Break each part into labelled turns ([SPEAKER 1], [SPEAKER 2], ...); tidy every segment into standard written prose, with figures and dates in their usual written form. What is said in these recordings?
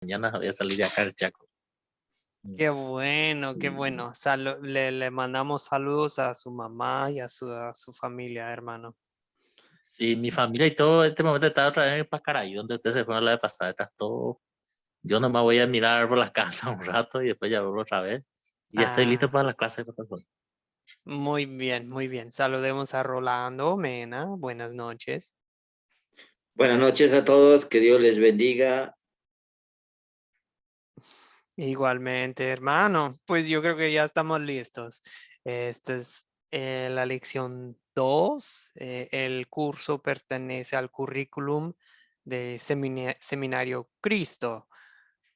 [SPEAKER 1] Mañana voy a salir de acá al Chaco.
[SPEAKER 2] Qué bueno, qué
[SPEAKER 1] Y,
[SPEAKER 2] bueno. Le mandamos saludos a su mamá y a su familia, hermano.
[SPEAKER 1] sí, mi familia y todo, este momento está otra vez en Pacaraí, donde usted se fue la vez pasada, está todo. Yo nomás voy a mirar por la casa un rato y después ya vuelvo otra vez. Y ya estoy listo
[SPEAKER 2] Ah,
[SPEAKER 1] para las clases, profesor.
[SPEAKER 2] muy bien, muy bien. Saludemos a Rolando Mena. Buenas noches.
[SPEAKER 3] Buenas noches a todos, que Dios les bendiga.
[SPEAKER 2] Igualmente, hermano. Pues yo creo que ya estamos listos. Esta es la lección 2. El curso pertenece al currículum de Seminario Cristo.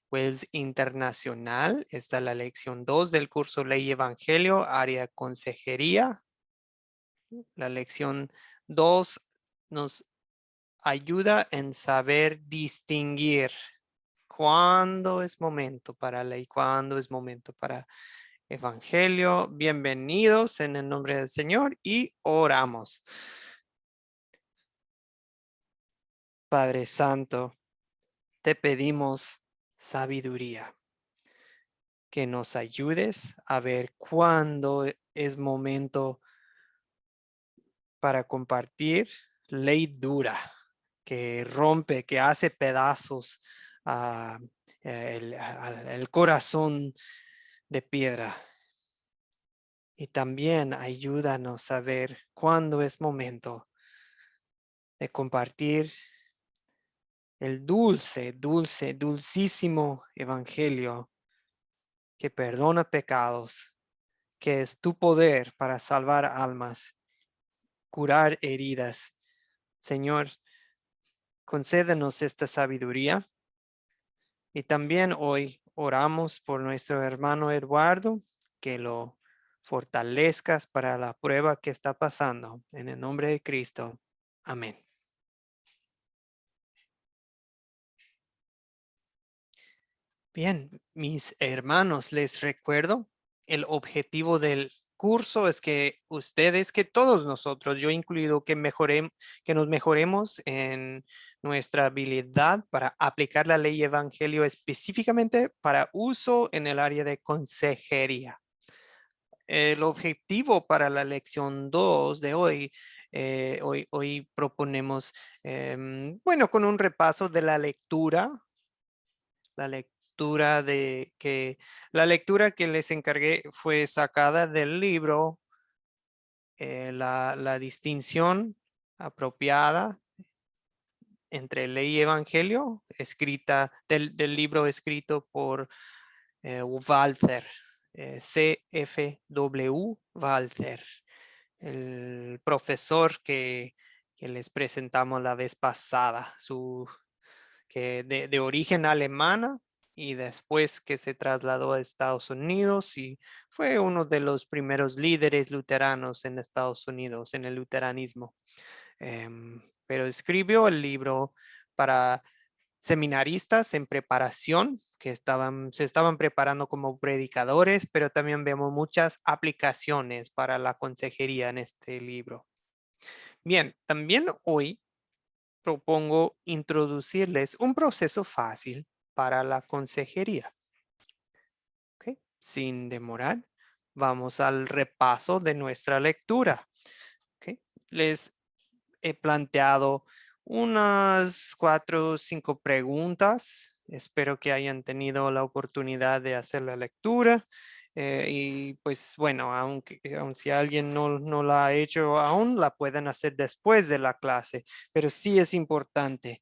[SPEAKER 2] Pues internacional. Esta es la lección 2 del curso Ley y Evangelio, área consejería. La lección 2 nos ayuda en saber distinguir cuándo es momento para ley, cuándo es momento para evangelio. Bienvenidos en el nombre del Señor y oramos. Padre Santo, te pedimos sabiduría, que nos ayudes a ver cuándo es momento para compartir ley dura, que rompe, que hace pedazos a el corazón de piedra. Y también ayúdanos a ver cuándo es momento de compartir el dulcísimo evangelio que perdona pecados, que es tu poder para salvar almas, curar heridas. Señor, concédenos esta sabiduría. Y también hoy oramos por nuestro hermano Eduardo, que lo fortalezcas para la prueba que está pasando. En el nombre de Cristo. Amén. Bien, mis hermanos, les recuerdo, el objetivo del curso es que ustedes, que todos nosotros, yo incluido, que nos mejoremos en nuestra habilidad para aplicar la ley y evangelio específicamente para uso en el área de consejería. El objetivo para la lección 2 de hoy, hoy proponemos, bueno, con un repaso de la lectura la lectura que les encargué fue sacada del libro, la distinción apropiada entre ley y evangelio, escrita del libro escrito por Walther, C.F.W. Walther, el profesor que les presentamos la vez pasada, que de origen alemana y después que se trasladó a Estados Unidos y fue uno de los primeros líderes luteranos en Estados Unidos, en el luteranismo. Pero escribió el libro para seminaristas en preparación, que se estaban preparando como predicadores, pero también vemos muchas aplicaciones para la consejería en este libro. Bien, también hoy propongo introducirles un proceso fácil para la consejería. ¿Ok? Sin demorar, vamos al repaso de nuestra lectura. ¿Ok? Les he planteado unas 4 o 5 preguntas. Espero que hayan tenido la oportunidad de hacer la lectura. Y pues bueno, aun si alguien no la ha hecho aún, la pueden hacer después de la clase, pero sí es importante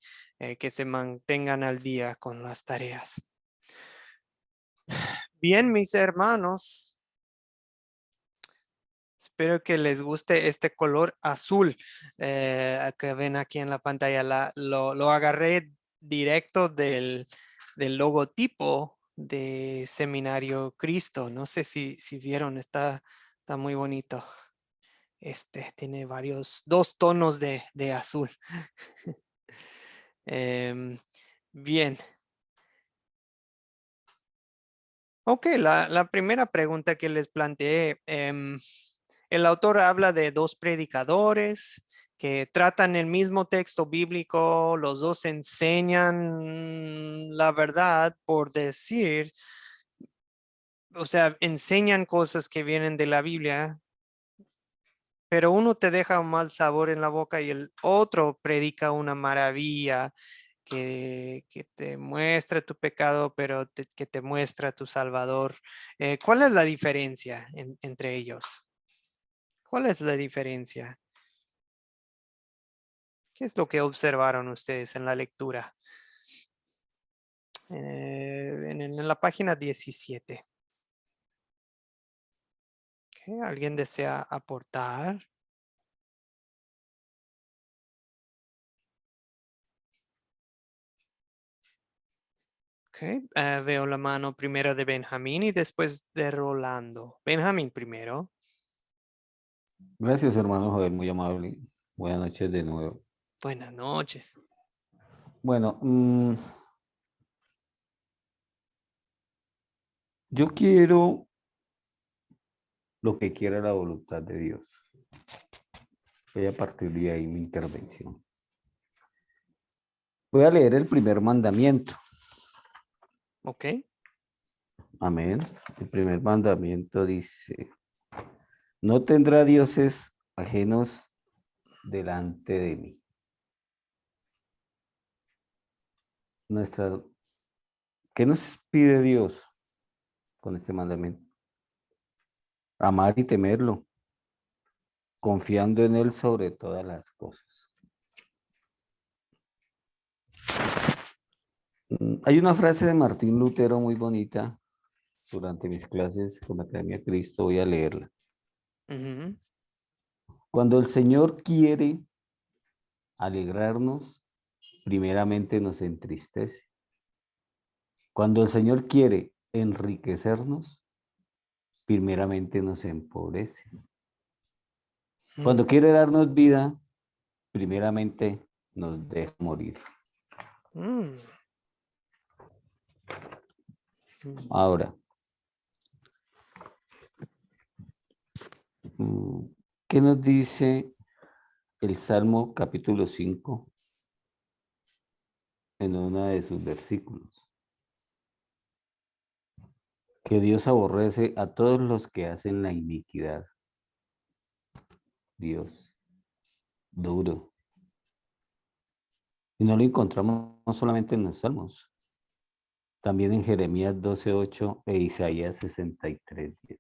[SPEAKER 2] que se mantengan al día con las tareas. Bien, mis hermanos, espero que les guste este color azul que ven aquí en la pantalla. Lo agarré directo del logotipo de Seminario Cristo. No sé si vieron, está muy bonito. Tiene dos tonos de azul. Bien. Ok, la primera pregunta que les planteé, el autor habla de dos predicadores que tratan el mismo texto bíblico, los dos enseñan la verdad por decir, o sea, enseñan cosas que vienen de la Biblia, pero uno te deja un mal sabor en la boca y el otro predica una maravilla que te muestra tu pecado, pero que te muestra tu Salvador. ¿Cuál es la diferencia entre ellos? ¿Cuál es la diferencia? ¿Qué es lo que observaron ustedes en la lectura? En la página 17. Okay, ¿alguien desea aportar? Okay, veo la mano primero de Benjamín y después de Rolando. Benjamín primero.
[SPEAKER 4] Gracias, hermano Joel, muy amable. Buenas noches de nuevo.
[SPEAKER 2] Buenas noches.
[SPEAKER 4] Bueno, yo quiero lo que quiera la voluntad de Dios. Voy a partir de ahí mi intervención. Voy a leer el primer mandamiento.
[SPEAKER 2] Ok.
[SPEAKER 4] Amén. El primer mandamiento dice, no tendrá dioses ajenos delante de mí. ¿Qué nos pide Dios con este mandamiento? Amar y temerlo, confiando en Él sobre todas las cosas. Hay una frase de Martín Lutero muy bonita durante mis clases con la Academia Cristo, voy a leerla.
[SPEAKER 2] Ujú.
[SPEAKER 4] Cuando el Señor quiere alegrarnos, primeramente nos entristece. Cuando el Señor quiere enriquecernos, primeramente nos empobrece. Cuando quiere darnos vida, primeramente nos deja morir.
[SPEAKER 2] Mm.
[SPEAKER 4] Ahora, ¿qué nos dice el Salmo capítulo 5 en uno de sus versículos? Que Dios aborrece a todos los que hacen la iniquidad. Dios, duro. Y no lo encontramos no solamente en los Salmos, también en Jeremías 12:8 e Isaías 63:10.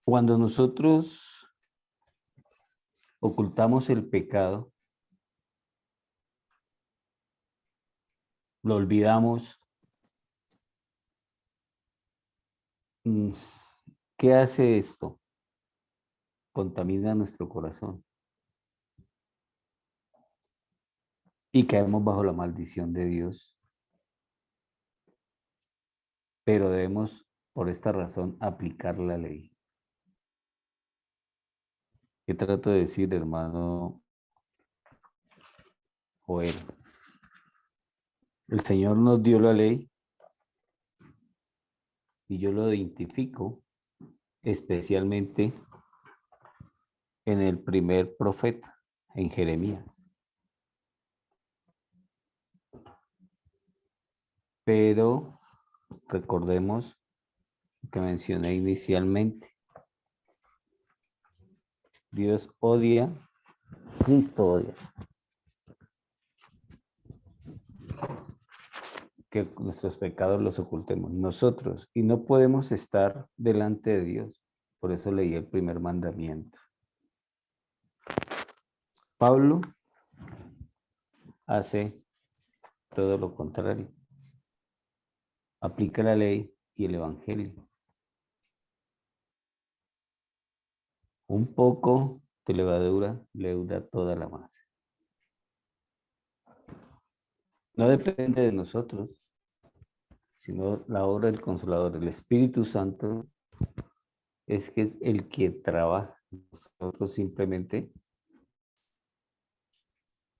[SPEAKER 4] Cuando nosotros ocultamos el pecado, lo olvidamos, ¿qué hace esto? Contamina nuestro corazón. Y caemos bajo la maldición de Dios. Pero debemos, por esta razón, aplicar la ley. ¿Qué trato de decir, hermano Joel? El Señor nos dio la ley y yo lo identifico especialmente en el primer profeta, en Jeremías. Pero recordemos lo que mencioné inicialmente. Dios odia, Cristo odia que nuestros pecados los ocultemos nosotros y no podemos estar delante de Dios. Por eso leí el primer mandamiento. Pablo hace todo lo contrario. Aplica la ley y el evangelio. Un poco de levadura leuda toda la masa. No depende de nosotros, sino la obra del Consolador, el Espíritu Santo, es que es el que trabaja. Nosotros simplemente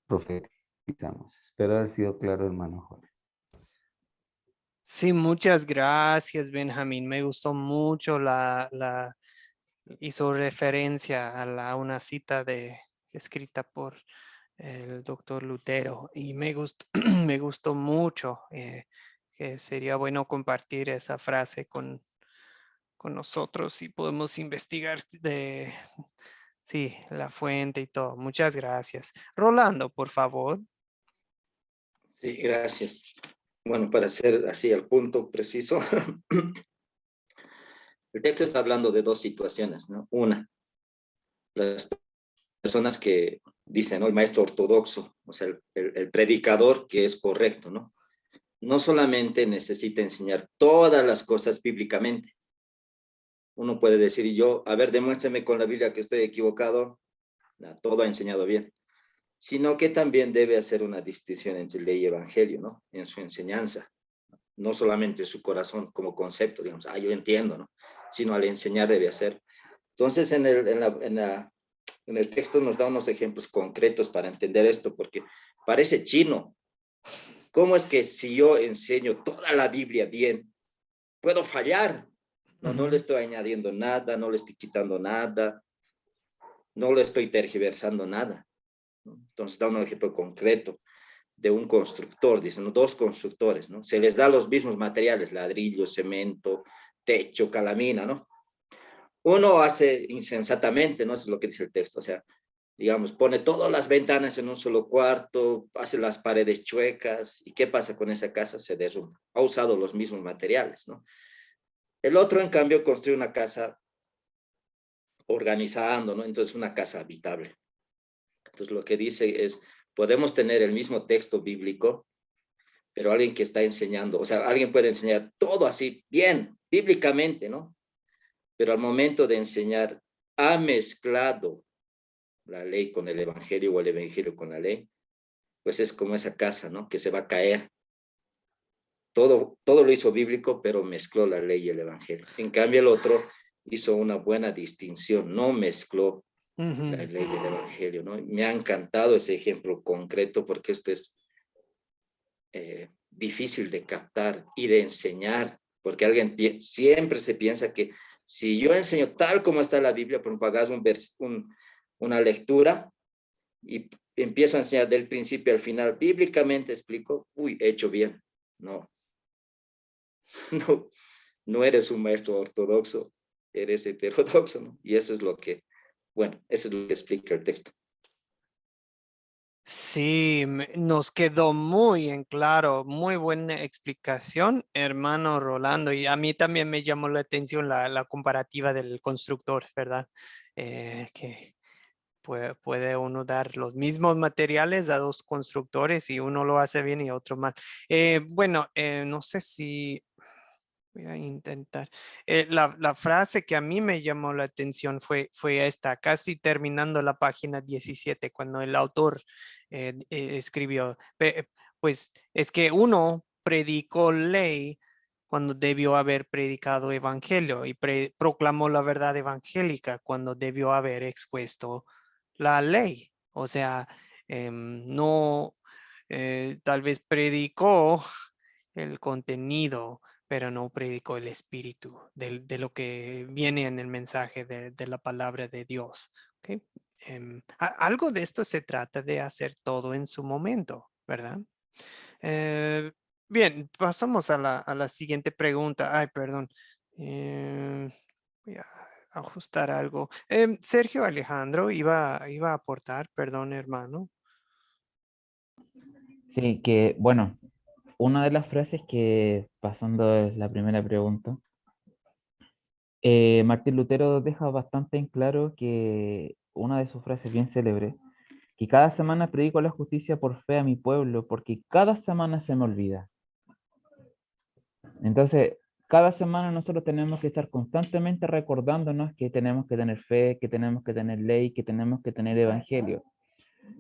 [SPEAKER 4] profetizamos. Espero haber sido claro, hermano Jorge.
[SPEAKER 2] Sí, muchas gracias, Benjamín. Me gustó mucho hizo referencia a una cita escrita por el doctor Lutero y me gustó, me gustó mucho, que sería bueno compartir esa frase con nosotros y podemos investigar sí, la fuente y todo. Muchas gracias. Rolando, por favor.
[SPEAKER 3] Sí, gracias. Bueno, para ser así al punto preciso, el texto está hablando de dos situaciones, ¿no? Una, las personas que dicen, ¿no? El maestro ortodoxo, o sea, el predicador que es correcto, ¿no? No solamente necesita enseñar todas las cosas bíblicamente. Uno puede decir, yo, a ver, demuéstrame con la Biblia que estoy equivocado. No, todo ha enseñado bien. Sino que también debe hacer una distinción entre ley y evangelio, ¿no? En su enseñanza. No solamente en su corazón como concepto, digamos, yo entiendo, ¿no? Sino al enseñar debe hacer. Entonces, en el texto nos da unos ejemplos concretos para entender esto, porque parece chino. ¿Cómo es que si yo enseño toda la Biblia bien, puedo fallar? No le estoy añadiendo nada, no le estoy quitando nada, no le estoy tergiversando nada, ¿no? Entonces da un ejemplo concreto de un constructor, dicen, ¿no? Dos constructores, ¿no? Se les da los mismos materiales, ladrillo, cemento, techo, calamina, ¿no? Uno hace insensatamente, ¿no? Eso es lo que dice el texto, o sea, digamos, pone todas las ventanas en un solo cuarto, hace las paredes chuecas, ¿y qué pasa con esa casa? Se derrumba. Ha usado los mismos materiales, ¿no? El otro, en cambio, construye una casa organizando, ¿no? Entonces, una casa habitable. Entonces, lo que dice es, podemos tener el mismo texto bíblico, pero alguien que está enseñando, o sea, alguien puede enseñar todo así, bien, bíblicamente, ¿no? Pero al momento de enseñar, ha mezclado la ley con el evangelio o el evangelio con la ley, pues es como esa casa, ¿no? Que se va a caer. Todo lo hizo bíblico, pero mezcló la ley y el evangelio. En cambio, el otro hizo una buena distinción, no mezcló la ley y el evangelio, ¿no? Me ha encantado ese ejemplo concreto porque esto es difícil de captar y de enseñar, porque alguien siempre se piensa que si yo enseño tal como está la Biblia, por ejemplo, hagas una lectura y empiezo a enseñar del principio al final, bíblicamente explico, uy, he hecho bien. No, no eres un maestro ortodoxo, eres heterodoxo, ¿no? Y eso es lo que, bueno, eso es lo que explica el texto.
[SPEAKER 2] Sí, nos quedó muy en claro, muy buena explicación, hermano Rolando. Y a mí también me llamó la atención la comparativa del constructor, ¿verdad? Que puede uno dar los mismos materiales a dos constructores y uno lo hace bien y otro mal. Bueno, no sé si voy a intentar. La frase que a mí me llamó la atención fue esta, casi terminando la página 17, cuando el autor escribió, pues es que uno predicó ley cuando debió haber predicado evangelio y proclamó la verdad evangélica cuando debió haber expuesto la ley. O sea, no, tal vez predicó el contenido, pero no predicó el espíritu de lo que viene en el mensaje de la palabra de Dios. ¿Okay? Algo de esto se trata de hacer todo en su momento, ¿verdad? Bien, pasamos a la siguiente pregunta. Ay, perdón. Voy a ajustar algo. Sergio Alejandro iba a aportar, perdón, hermano.
[SPEAKER 5] Sí, que bueno, una de las frases que, pasando a la primera pregunta, Martín Lutero deja bastante en claro que una de sus frases bien célebres, que cada semana predico la justicia por fe a mi pueblo, porque cada semana se me olvida. Entonces, cada semana nosotros tenemos que estar constantemente recordándonos que tenemos que tener fe, que tenemos que tener ley, que tenemos que tener evangelio,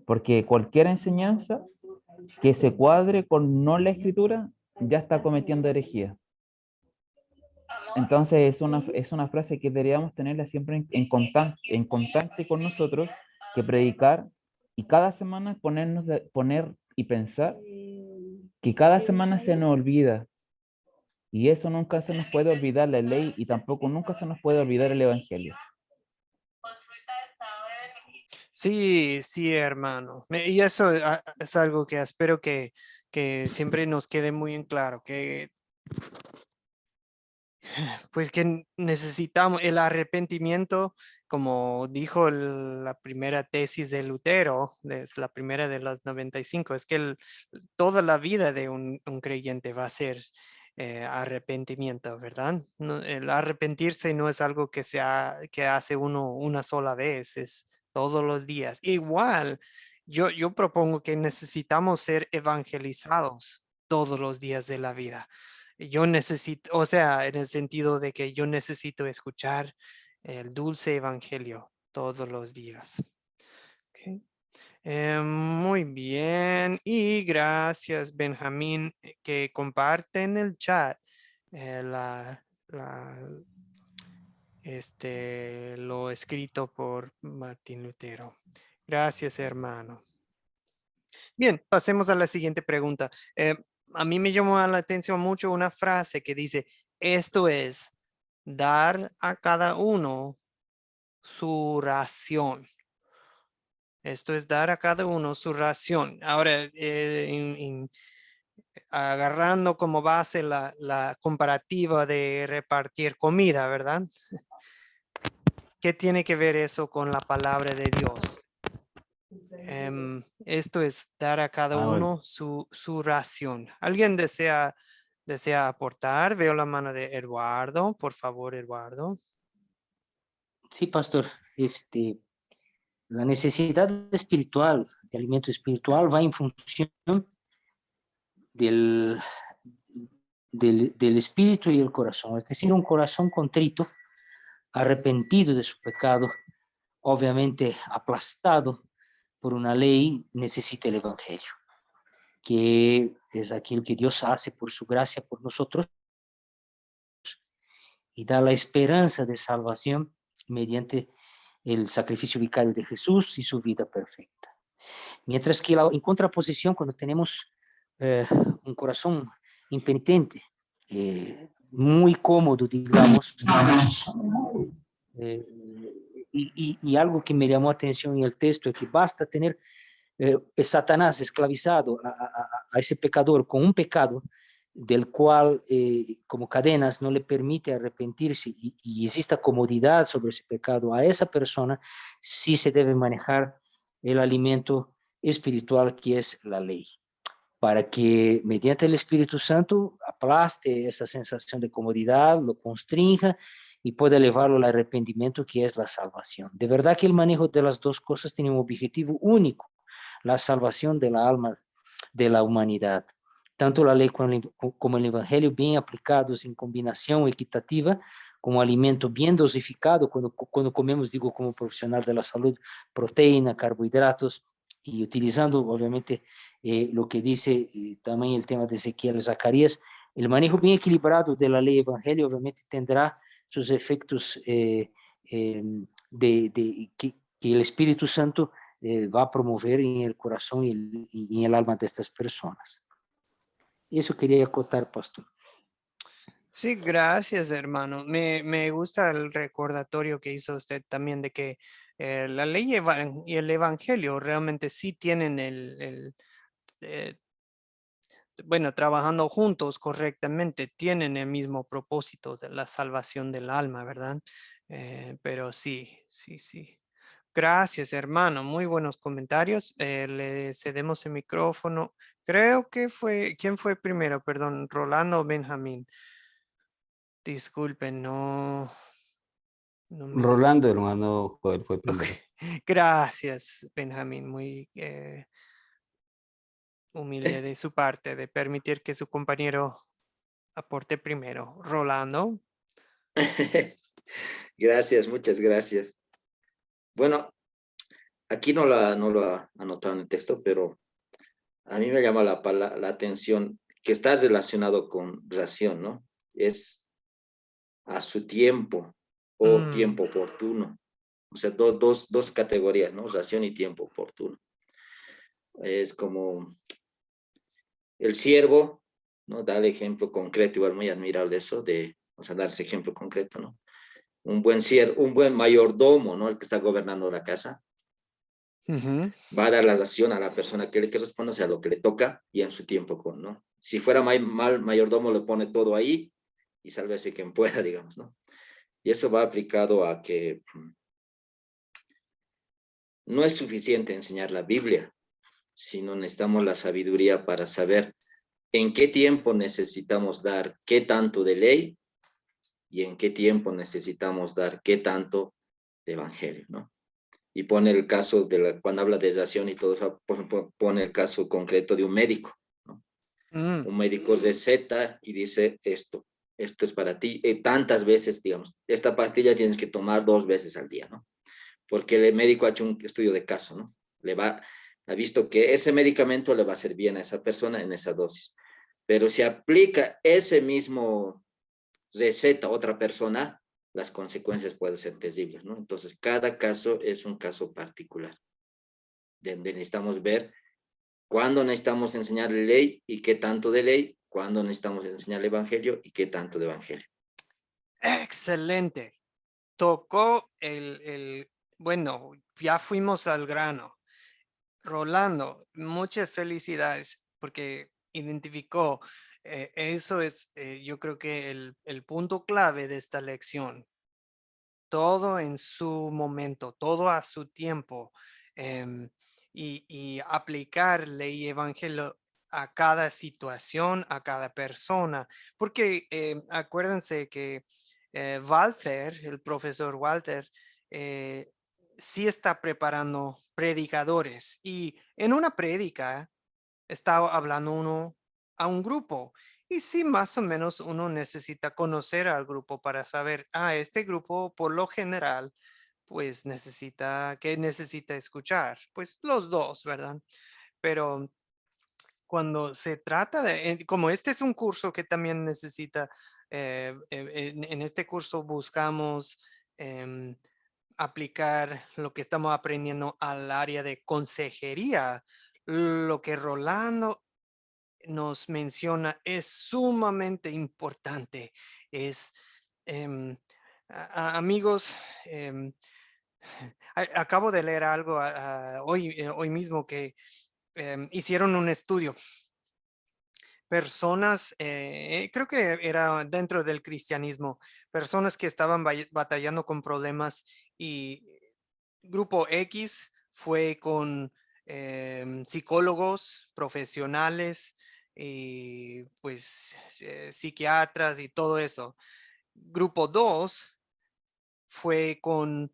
[SPEAKER 5] porque cualquier enseñanza que se cuadre con no la escritura ya está cometiendo herejía. Entonces es una frase que deberíamos tenerla siempre en constante con nosotros, que predicar y cada semana poner y pensar que cada semana se nos olvida. Y eso nunca se nos puede olvidar la ley y tampoco nunca se nos puede olvidar el evangelio.
[SPEAKER 2] Sí, sí, hermano. Y eso es algo que espero que siempre nos quede muy en claro, que pues que necesitamos el arrepentimiento, como dijo la primera tesis de Lutero, es la primera de las 95, es que toda la vida de un creyente va a ser arrepentimiento, ¿verdad? El arrepentirse no es algo que hace uno una sola vez, es todos los días. Igual, yo propongo que necesitamos ser evangelizados todos los días de la vida. Yo necesito, o sea, en el sentido de que yo necesito escuchar el dulce evangelio todos los días. Ok. Muy bien, y gracias, Benjamín, que comparte en el chat lo escrito por Martín Lutero. Gracias, hermano. Bien, pasemos a la siguiente pregunta. A mí me llamó la atención mucho una frase que dice, esto es dar a cada uno su ración. Esto es dar a cada uno su ración. Ahora, agarrando como base la comparativa de repartir comida, ¿verdad? ¿Qué tiene que ver eso con la palabra de Dios? Esto es dar a cada
[SPEAKER 4] Bueno,
[SPEAKER 2] uno su ración. ¿Alguien desea aportar? Veo la mano de Eduardo. Por favor, Eduardo.
[SPEAKER 6] Sí, pastor. La necesidad espiritual, de alimento espiritual, va en función del, del espíritu y el corazón. Es decir, un corazón contrito, arrepentido de su pecado, obviamente aplastado por una ley, necesita el evangelio, que es aquello que Dios hace por su gracia por nosotros y da la esperanza de salvación mediante el sacrificio vicario de Jesús y su vida perfecta. Mientras que en contraposición, cuando tenemos un corazón impenitente, muy cómodo, digamos, y algo que me llamó atención en el texto es que basta tener Satanás esclavizado a ese pecador con un pecado del cual como cadenas no le permite arrepentirse y exista comodidad sobre ese pecado, a esa persona sí se debe manejar el alimento espiritual que es la ley, para que mediante el Espíritu Santo aplaste esa sensación de comodidad, lo constrinja y pueda llevarlo al arrepentimiento que es la salvación. De verdad que el manejo de las dos cosas tiene un objetivo único, la salvación de la alma de la humanidad. Tanto la ley como el evangelio bien aplicados en combinación equitativa, como alimento bien dosificado, cuando comemos, digo como profesional de la salud, proteína, carbohidratos, y utilizando obviamente lo que dice también el tema de Ezequiel Zacarías, el manejo bien equilibrado de la ley evangelio obviamente tendrá sus efectos que el Espíritu Santo va a promover en el corazón y en el alma de estas personas. Eso quería acotar, pastor.
[SPEAKER 2] Sí, gracias, hermano. Me gusta el recordatorio que hizo usted también de que la ley y el evangelio realmente sí tienen bueno, trabajando juntos correctamente, tienen el mismo propósito de la salvación del alma, ¿verdad? Pero sí. Gracias, hermano. Muy buenos comentarios. Le cedemos el micrófono. Creo que ¿quién fue primero? Perdón, Rolando o Benjamín. Disculpen, no me...
[SPEAKER 4] Rolando, hermano Joel, fue
[SPEAKER 2] Ok.
[SPEAKER 4] primero.
[SPEAKER 2] Gracias, Benjamín. Muy humilde de su parte de permitir que su compañero aporte primero. Rolando.
[SPEAKER 3] Gracias, muchas gracias. Bueno, aquí no lo ha anotado en el texto, pero a mí me llama la atención que está relacionado con ración, ¿no? Es a su tiempo o tiempo oportuno. O sea, dos categorías, ¿no? Ración y tiempo oportuno. Es como el siervo, ¿no? Da el ejemplo concreto, igual muy admirable eso de, o sea, dar ese ejemplo concreto, ¿no? Un buen siervo, un buen mayordomo, ¿no? El que está gobernando la casa,
[SPEAKER 2] Ujú.
[SPEAKER 3] va a dar la ración a la persona que responde, o sea, lo que le toca y en su tiempo con, ¿no? Si fuera mal mayordomo, le pone todo ahí y sálvese quien pueda, digamos, ¿no? Y eso va aplicado a que no es suficiente enseñar la Biblia, sino necesitamos la sabiduría para saber en qué tiempo necesitamos dar qué tanto de ley y en qué tiempo necesitamos dar qué tanto de evangelio, ¿no? Y pone el caso cuando habla de ración y todo eso, pone el caso concreto de un médico, ¿no?
[SPEAKER 2] Mm.
[SPEAKER 3] Un médico receta y dice esto es para ti, tantas veces, digamos, esta pastilla tienes que tomar 2 veces al día, ¿no? Porque el médico ha hecho un estudio de caso, ¿no? Ha visto que ese medicamento le va a hacer bien a esa persona en esa dosis. Pero si aplica ese mismo receta a otra persona, las consecuencias pueden ser terribles, ¿no? Entonces, cada caso es un caso particular, donde necesitamos ver cuándo necesitamos enseñar ley y qué tanto de ley, cuándo necesitamos enseñar el evangelio y qué tanto de evangelio.
[SPEAKER 2] Excelente. Tocó bueno, ya fuimos al grano. Rolando, muchas felicidades porque identificó, eso es, yo creo que el punto clave de esta lección. Todo en su momento, todo a su tiempo, y aplicar ley y evangelio a cada situación, a cada persona, porque acuérdense que Walter, el profesor Walter, eh, sí está preparando predicadores y en una prédica está hablando uno a un grupo. Y sí, más o menos uno necesita conocer al grupo para saber, este grupo por lo general, pues ¿qué necesita escuchar? Pues los dos, ¿verdad? Pero cuando se trata como este es un curso que también necesita, en este curso buscamos em, aplicar lo que estamos aprendiendo al área de consejería. Lo que Rolando nos menciona es sumamente importante. Es, em, amigos, acabo de leer algo hoy mismo que hicieron un estudio. Personas, creo que era dentro del cristianismo, personas que estaban batallando con problemas y grupo X fue con psicólogos profesionales y pues psiquiatras y todo eso. Grupo 2 fue con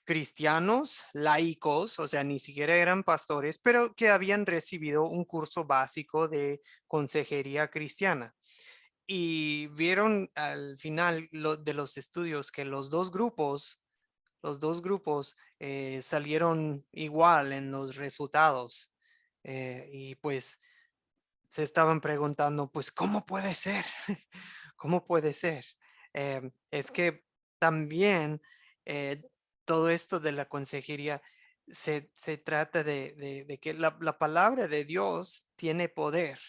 [SPEAKER 2] cristianos laicos, o sea, ni siquiera eran pastores, pero que habían recibido un curso básico de consejería cristiana. Y vieron al final de los estudios que los dos grupos salieron igual en los resultados. Y pues se estaban preguntando, pues, ¿cómo puede ser? ¿Cómo puede ser? Es que también eh, todo esto de la consejería se trata de que la palabra de Dios tiene poder.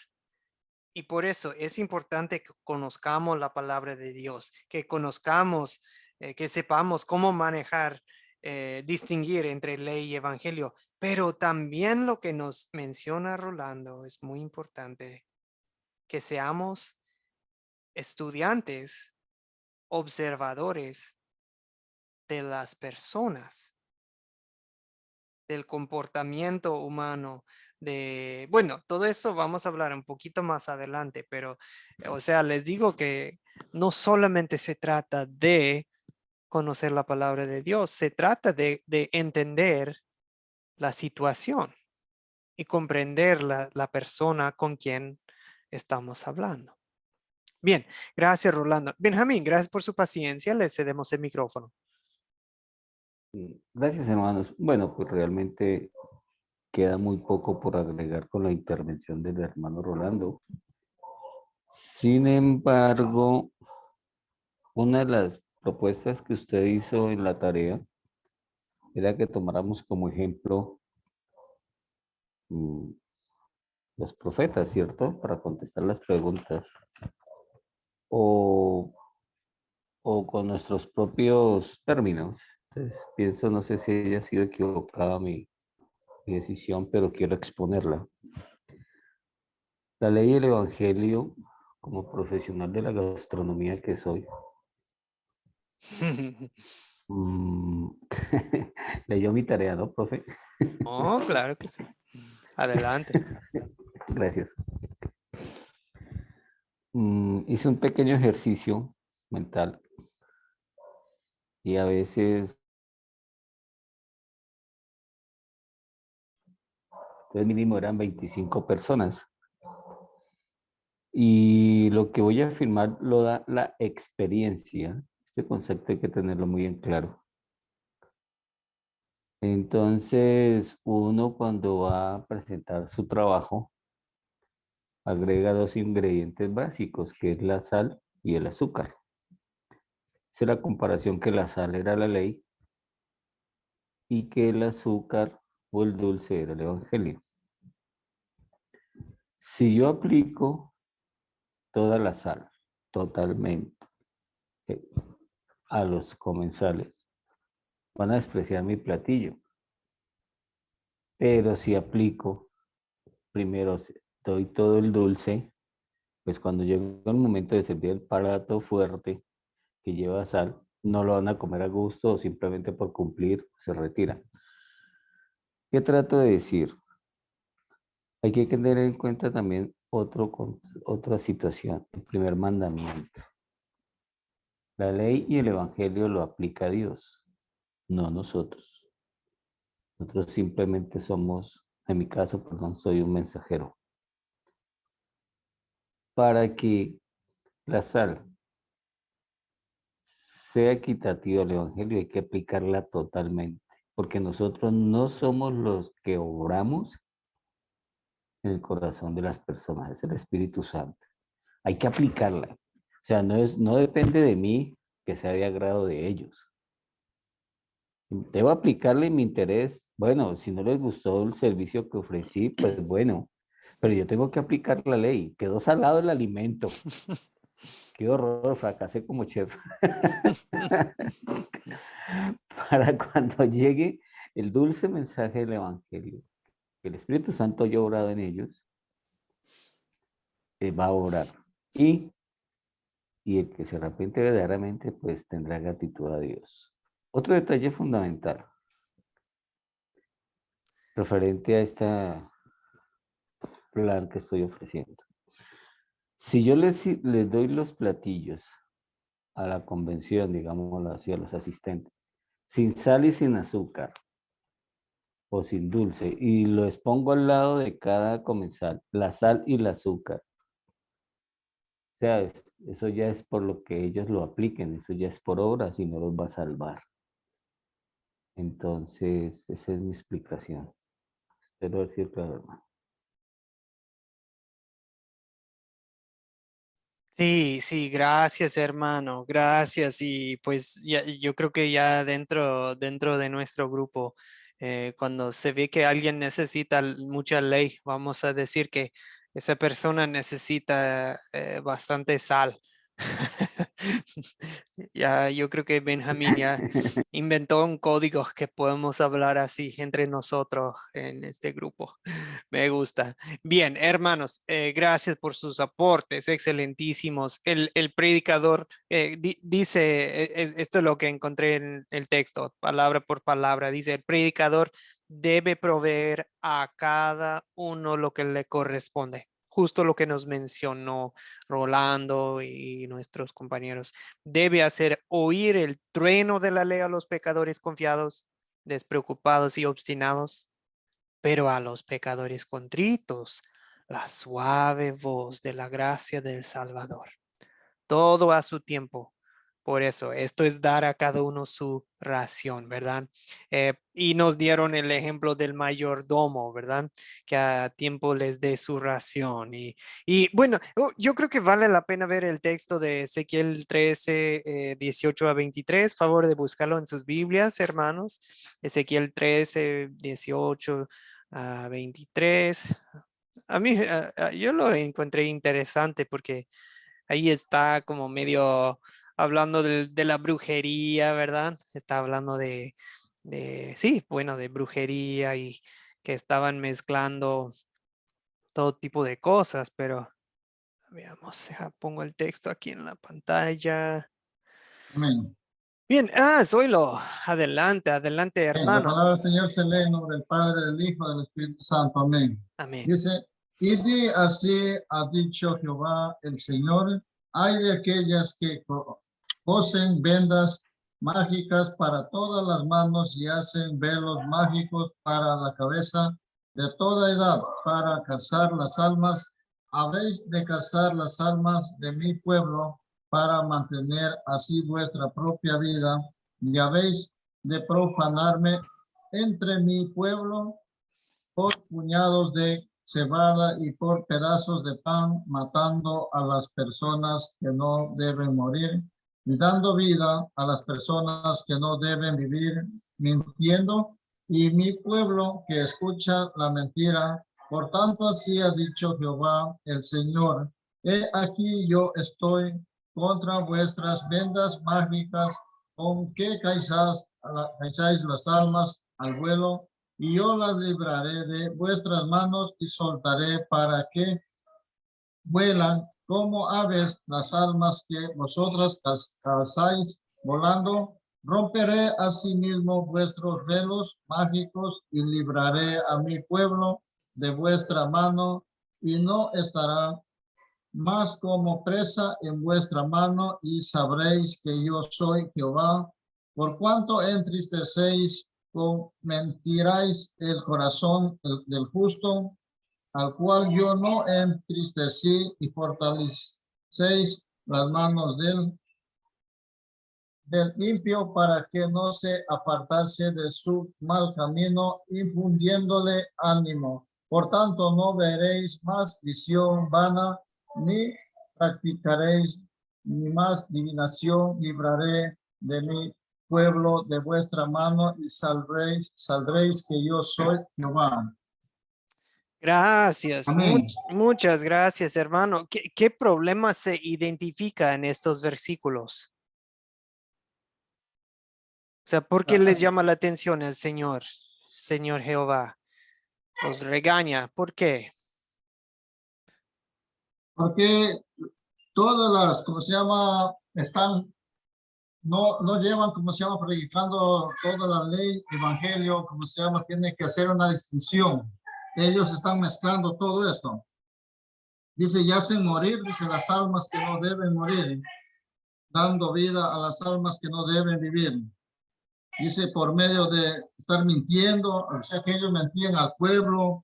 [SPEAKER 2] Y por eso es importante que conozcamos la palabra de Dios, que conozcamos, que sepamos cómo manejar, distinguir entre ley y evangelio. Pero también lo que nos menciona Rolando es muy importante, que seamos estudiantes, observadores de las personas, del comportamiento humano, bueno, todo eso vamos a hablar un poquito más adelante, pero, o sea, les digo que no solamente se trata de conocer la palabra de Dios, se trata de entender la situación y comprender la persona con quien estamos hablando. Bien, gracias, Rolando. Benjamín, gracias por su paciencia. Le cedemos el micrófono.
[SPEAKER 4] Gracias, hermanos. Bueno, pues realmente queda muy poco por agregar con la intervención del hermano Rolando. Sin embargo, una de las propuestas que usted hizo en la tarea era que tomáramos como ejemplo los profetas, ¿cierto? Para contestar las preguntas. O con nuestros propios términos. Entonces pienso, no sé si haya sido equivocada mi decisión, pero quiero exponerla. La ley y el evangelio, como profesional de la gastronomía que soy, mm, leyó mi tarea, ¿no, profe?
[SPEAKER 2] Oh, claro que sí. Adelante.
[SPEAKER 4] Gracias. Hice un pequeño ejercicio mental y a veces, el mínimo eran 25 personas. Y lo que voy a afirmar lo da la experiencia. Este concepto hay que tenerlo muy en claro. Entonces, uno cuando va a presentar su trabajo, agrega dos ingredientes básicos, que es la sal y el azúcar. Hice la comparación que la sal era la ley y que el azúcar o el dulce era el evangelio. Si yo aplico toda la sal, totalmente, eh, a los comensales, van a despreciar mi platillo. Pero si aplico, primero doy todo el dulce, pues cuando llega el momento de servir el plato fuerte que lleva sal, no lo van a comer a gusto o simplemente por cumplir se retiran. ¿Qué trato de decir? Hay que tener en cuenta también otra situación, el primer mandamiento. La ley y el evangelio lo aplica Dios, no nosotros. Nosotros simplemente somos, en mi caso, perdón, soy un mensajero. Para que la sal sea equitativa al evangelio, hay que aplicarla totalmente, porque nosotros no somos los que obramos en el corazón de las personas, es el Espíritu Santo. Hay que aplicarla. O sea, no depende de mí que sea de agrado de ellos. Debo aplicarle mi interés. Bueno, si no les gustó el servicio que ofrecí, pues bueno, pero yo tengo que aplicar la ley. Quedó salado el alimento. Qué horror, fracasé como chef. Para cuando llegue el dulce mensaje del Evangelio, que el Espíritu Santo haya obrado en ellos, va a obrar. Y el que se arrepiente verdaderamente, pues tendrá gratitud a Dios. Otro detalle fundamental, referente a este plan que estoy ofreciendo. Si yo les doy los platillos a la convención, digámoslo así, a los asistentes, sin sal y sin azúcar, o sin dulce, y lo expongo al lado de cada comensal, la sal y el azúcar. O sea, eso ya es por lo que ellos lo apliquen, eso ya es por obras y no los va a salvar. Entonces, esa es mi explicación. Espero decir claro, hermano.
[SPEAKER 2] Sí, sí, gracias, hermano, gracias. Y pues yo creo que ya dentro de nuestro grupo, cuando se ve que alguien necesita mucha ley, vamos a decir que esa persona necesita bastante sal. Ya, yo creo que Benjamín ya inventó un código que podemos hablar así entre nosotros en este grupo. Me gusta. Bien, hermanos, gracias por sus aportes, excelentísimos. El predicador dice, esto es lo que encontré en el texto, palabra por palabra, dice, el predicador debe proveer a cada uno lo que le corresponde. Justo lo que nos mencionó Rolando y nuestros compañeros. Debe hacer oír el trueno de la ley a los pecadores confiados, despreocupados y obstinados, pero a los pecadores contritos, la suave voz de la gracia del Salvador. Todo a su tiempo. Por eso, esto es dar a cada uno su ración, ¿verdad? Y nos dieron el ejemplo del mayordomo, ¿verdad? Que a tiempo les dé su ración. Y bueno, yo creo que vale la pena ver el texto de Ezequiel 13, 18 a 23. Favor de buscarlo en sus Biblias, hermanos. Ezequiel 13, 18 a 23. A mí, yo lo encontré interesante porque ahí está como medio hablando de la brujería, ¿verdad? Está hablando sí, bueno, de brujería y que estaban mezclando todo tipo de cosas, pero veamos, pongo el texto aquí en la pantalla.
[SPEAKER 7] Amén.
[SPEAKER 2] Bien, Zoilo, adelante, adelante,
[SPEAKER 7] La
[SPEAKER 2] hermano.
[SPEAKER 7] palabra del Señor se lee en nombre del Padre, del Hijo, del Espíritu Santo. Amén.
[SPEAKER 2] Amén.
[SPEAKER 7] Dice, y di así ha dicho Jehová el Señor, hay de aquellas que cosen vendas mágicas para todas las manos y hacen velos mágicos para la cabeza de toda edad, para cazar las almas. Habéis de cazar las almas de mi pueblo para mantener así vuestra propia vida, y habéis de profanarme entre mi pueblo por puñados de cebada y por pedazos de pan, matando a las personas que no deben morir y dando vida a las personas que no deben vivir, mintiendo, y mi pueblo que escucha la mentira. Por tanto, así ha dicho Jehová el Señor: he aquí yo estoy contra vuestras vendas mágicas, con que caizáis las almas al vuelo, y yo las libraré de vuestras manos y soltaré para que vuelan como aves las almas que vosotras cazáis volando. Romperé asimismo vuestros velos mágicos y libraré a mi pueblo de vuestra mano, y no estará más como presa en vuestra mano, y sabréis que yo soy Jehová. Por cuanto entristecéis mentiráis el corazón del justo, al cual yo no entristecí, y fortalecéis las manos del limpio para que no se apartase de su mal camino, infundiéndole ánimo. Por tanto, no veréis más visión vana, ni practicaréis ni más divinación. Libraré de mi pueblo de vuestra mano, y saldréis que yo soy Jehová.
[SPEAKER 2] Gracias,
[SPEAKER 7] Amén.
[SPEAKER 2] muchas gracias, hermano. ¿Qué problema se identifica en estos versículos? O sea, ¿por qué les llama la atención el Señor Jehová? Los regaña, ¿por qué?
[SPEAKER 7] Porque todas las, ¿cómo se llama? No llevan, ¿cómo se llama? Predicando toda la ley, evangelio, ¿cómo se llama? Tiene que hacer una distinción. Ellos están mezclando todo esto. Dice, y hacen morir, dice, las almas que no deben morir, dando vida a las almas que no deben vivir. Dice, por medio de estar mintiendo, o sea, que ellos mentían al pueblo,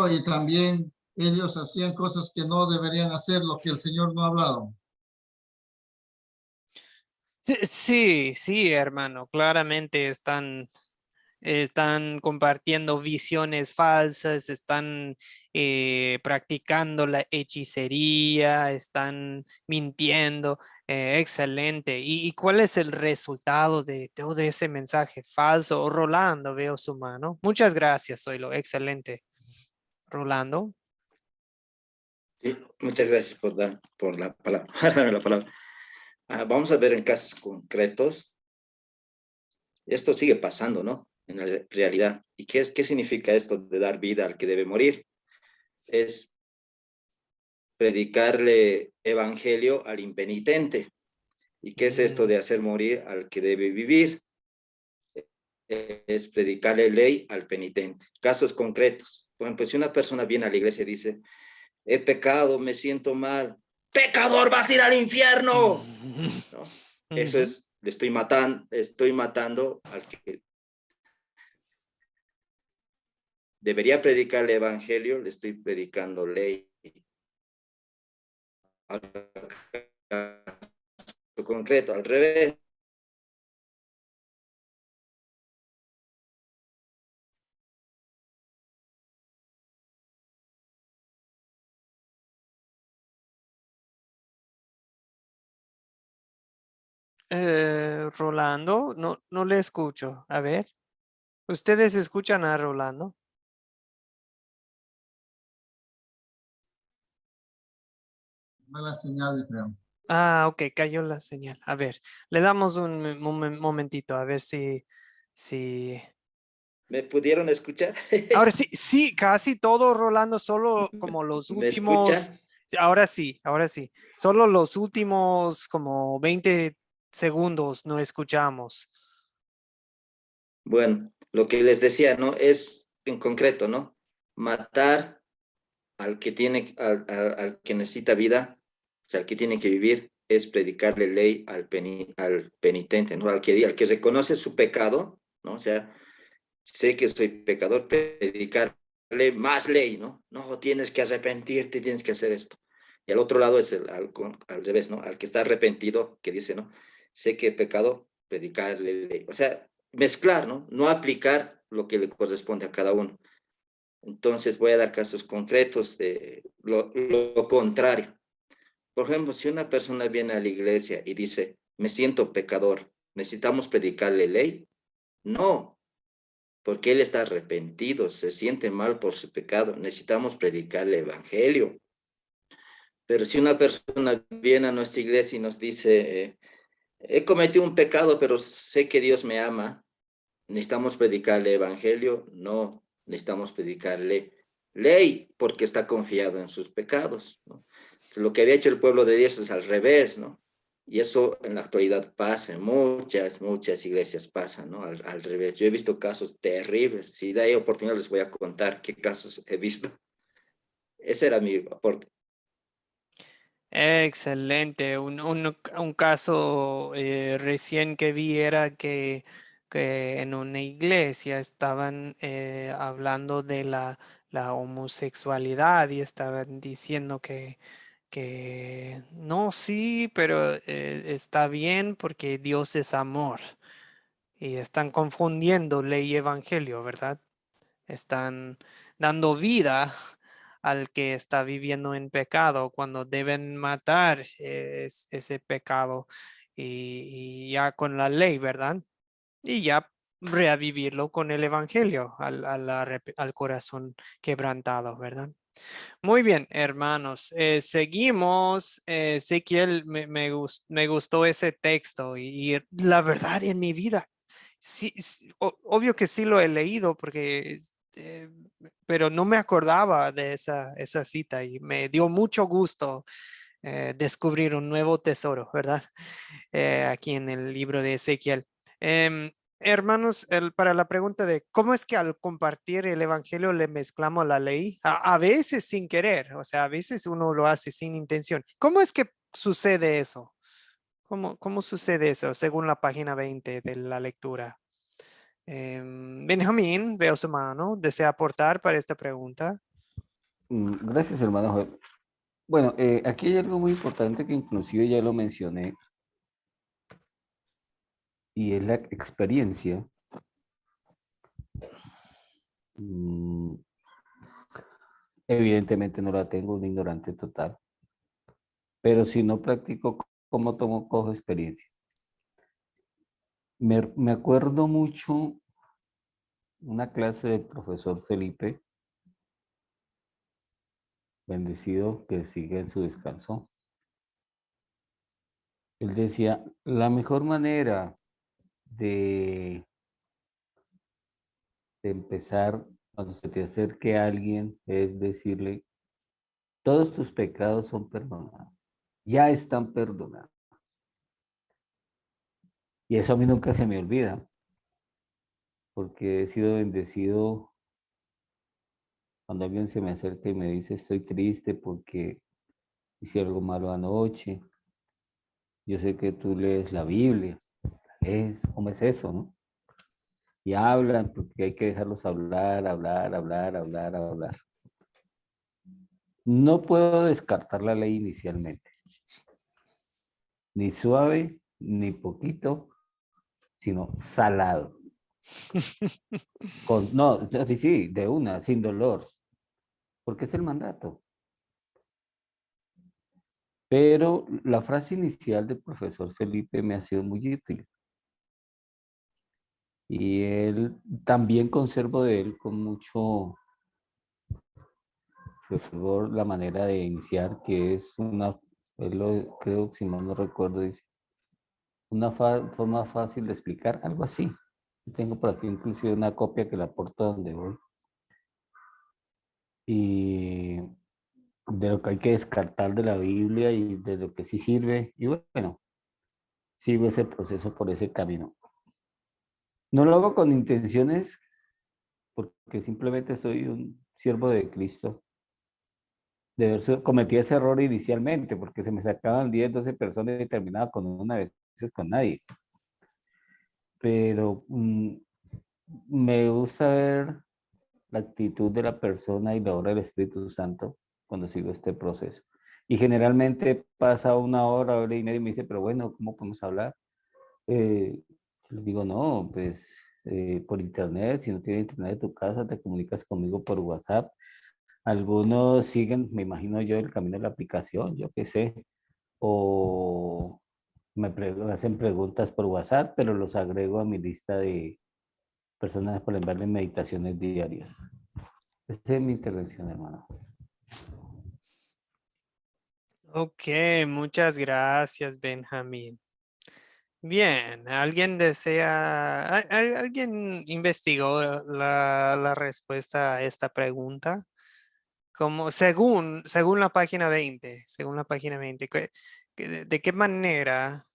[SPEAKER 7] y también ellos hacían cosas que no deberían hacer, lo que el Señor no ha hablado.
[SPEAKER 2] Sí, hermano, claramente están compartiendo visiones falsas, están practicando la hechicería, están mintiendo. Excelente. ¿Y cuál es el resultado de todo ese mensaje falso? Rolando, veo su mano. Muchas gracias, Zoilo. Excelente. Rolando.
[SPEAKER 3] Sí, muchas gracias por la palabra. La palabra. Vamos a ver en casos concretos. Esto sigue pasando, ¿no? En la realidad. ¿Y qué significa esto de dar vida al que debe morir? Es predicarle evangelio al impenitente. ¿Y qué es esto de hacer morir al que debe vivir? Es predicarle ley al penitente. Casos concretos. Por ejemplo, si una persona viene a la iglesia y dice, he pecado, me siento mal. ¡Pecador, vas a ir al infierno! ¿No? Eso es, estoy matando al que debería predicar el evangelio, le estoy predicando ley. Concreto, al revés.
[SPEAKER 2] Rolando, no le escucho. A ver, ¿ustedes escuchan a Rolando?
[SPEAKER 7] Mala señal, creo.
[SPEAKER 2] Ah, ok, cayó la señal. A ver, le damos un momentito, a ver si...
[SPEAKER 3] ¿Me pudieron escuchar?
[SPEAKER 2] Ahora sí, sí, casi todo, Rolando, solo como los
[SPEAKER 3] ¿Me
[SPEAKER 2] últimos...
[SPEAKER 3] escuchan?
[SPEAKER 2] Sí, ahora sí, ahora sí. Solo los últimos como 20 segundos no escuchamos.
[SPEAKER 3] Bueno, lo que les decía, ¿no? Es en concreto, ¿no? Matar al que tiene, al que necesita vida, o sea, al que tiene que vivir, es predicarle ley al penitente, ¿no? Al que reconoce su pecado, ¿no? O sea, sé que soy pecador, predicarle más ley, ¿no? No, tienes que arrepentirte, tienes que hacer esto. Y al otro lado es al revés, ¿no? Al que está arrepentido, que dice, ¿no? Sé que he pecado, predicarle ley. O sea, mezclar, ¿no? No aplicar lo que le corresponde a cada uno. Entonces voy a dar casos concretos de lo contrario. Por ejemplo, si una persona viene a la iglesia y dice, me siento pecador, ¿necesitamos predicarle ley? No, porque él está arrepentido, se siente mal por su pecado. Necesitamos predicarle evangelio. Pero si una persona viene a nuestra iglesia y nos dice, he cometido un pecado, pero sé que Dios me ama, necesitamos predicarle evangelio, no, necesitamos predicarle ley, porque está confiado en sus pecados, ¿no? Entonces, lo que había hecho el pueblo de Dios es al revés, ¿no? Y eso en la actualidad pasa, en muchas iglesias pasa, ¿no? Al revés. Yo he visto casos terribles. Si hay oportunidad les voy a contar qué casos he visto. Ese era mi aporte.
[SPEAKER 2] Excelente. Un caso recién que vi era que en una iglesia estaban hablando de la homosexualidad y estaban diciendo que no, sí, pero está bien porque Dios es amor. Y están confundiendo ley y evangelio, ¿verdad? Están dando vida al que está viviendo en pecado cuando deben matar ese pecado y ya con la ley, ¿verdad? Y ya reavivirlo con el evangelio al corazón quebrantado, ¿verdad? Muy bien, hermanos. Seguimos. Ezequiel, me gustó ese texto y la verdad en mi vida, sí, obvio que sí lo he leído porque, pero no me acordaba de esa cita y me dio mucho gusto descubrir un nuevo tesoro, ¿verdad? Aquí en el libro de Ezequiel. Em, Hermanos, para la pregunta de cómo es que al compartir el evangelio le mezclamos la ley, a veces sin querer, o sea, a veces uno lo hace sin intención. ¿Cómo es que sucede eso? ¿Cómo sucede eso según la página 20 de la lectura? Benjamín, veo su mano, ¿desea aportar para esta pregunta?
[SPEAKER 4] Gracias, hermano Joel. Bueno, aquí hay algo muy importante que inclusive ya lo mencioné, y es la experiencia. Evidentemente no la tengo, un ignorante total, pero si no practico, ¿cómo cojo experiencia? Me acuerdo mucho una clase del profesor Felipe, bendecido, que sigue en su descanso. Él decía, la mejor manera de empezar cuando se te acerque a alguien es decirle, todos tus pecados son perdonados, ya están perdonados. Y eso a mí nunca se me olvida, porque he sido bendecido cuando alguien se me acerca y me dice, estoy triste porque hice algo malo anoche. Yo sé que tú lees la Biblia, ¿cómo es eso, no? Y hablan, porque hay que dejarlos hablar, hablar. No puedo descartar la ley inicialmente, ni suave, ni poquito, sino salado. No, sí, de una, sin dolor, porque es el mandato. Pero la frase inicial del profesor Felipe me ha sido muy útil. Y él también conservo de él con mucho fervor la manera de iniciar, que es una Creo, si mal no recuerdo, dice, una forma fácil de explicar, algo así. Tengo por aquí inclusive una copia que la aporto donde voy. Y de lo que hay que descartar de la Biblia y de lo que sí sirve. Y bueno, sigo ese proceso por ese camino. No lo hago con intenciones porque simplemente soy un siervo de Cristo. De haber cometido ese error inicialmente, porque se me sacaban 10, 12 personas y terminaba con una, a veces con nadie. Pero me gusta ver la actitud de la persona y la obra del Espíritu Santo cuando sigo este proceso. Y generalmente pasa una hora y media y me dice, pero bueno, ¿cómo podemos hablar? Les digo, no, pues por internet, si no tienes internet de tu casa, te comunicas conmigo por WhatsApp. Algunos siguen, me imagino yo, el camino de la aplicación, yo qué sé, o hacen preguntas por WhatsApp, pero los agrego a mi lista de personas para enviarles meditaciones diarias. Esa es mi intervención, hermano.
[SPEAKER 2] Ok, muchas gracias, Benjamín. Bien, ¿alguien desea, alguien investigó la respuesta a esta pregunta? Como según la página 20, según la página 20, ¿de qué manera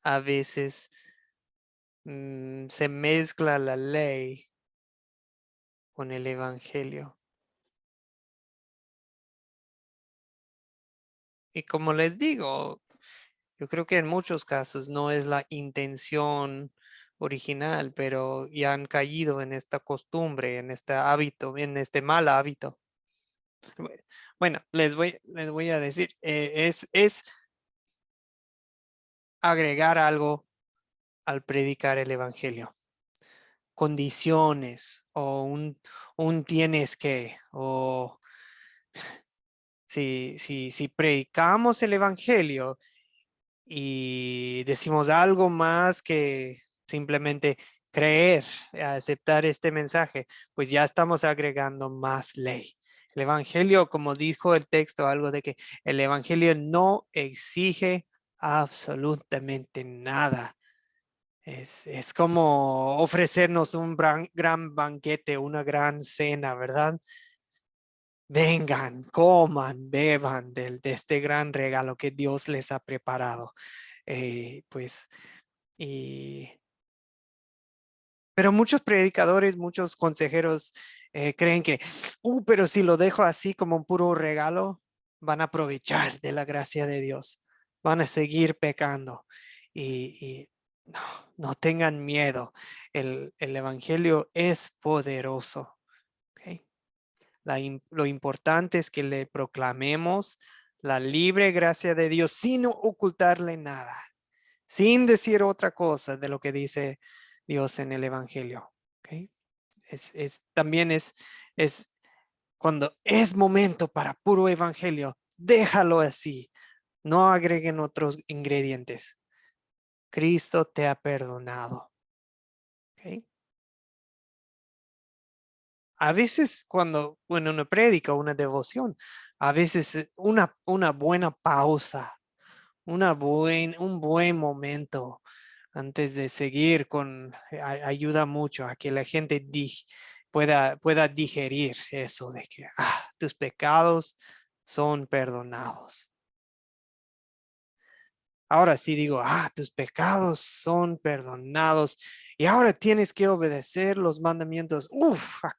[SPEAKER 2] a veces se mezcla la ley con el evangelio? Y como les digo, yo creo que en muchos casos no es la intención original, pero ya han caído en esta costumbre, en este hábito, en este mal hábito. Bueno, les voy a decir, es agregar algo al predicar el evangelio. Condiciones o un tienes que, o si predicamos el evangelio y decimos algo más que simplemente creer, aceptar este mensaje, pues ya estamos agregando más ley. El evangelio, como dijo el texto, algo de que el evangelio no exige absolutamente nada. Es como ofrecernos un gran banquete, una gran cena, ¿verdad? Vengan, coman, beban de este gran regalo que Dios les ha preparado. Pues, pero muchos predicadores, muchos consejeros creen que, pero si lo dejo así como un puro regalo, van a aprovechar de la gracia de Dios, van a seguir pecando. Y no tengan miedo, el evangelio es poderoso. ¿Okay? Lo importante es que le proclamemos la libre gracia de Dios sin ocultarle nada, sin decir otra cosa de lo que dice Dios en el evangelio. ¿Okay? También es cuando es momento para puro evangelio, déjalo así, no agreguen otros ingredientes. Cristo te ha perdonado. ¿Okay? A veces cuando uno predica una devoción, a veces una buena pausa, un buen momento antes de seguir ayuda mucho a que la gente pueda digerir eso de que tus pecados son perdonados. Ahora sí digo, tus pecados son perdonados y ahora tienes que obedecer los mandamientos.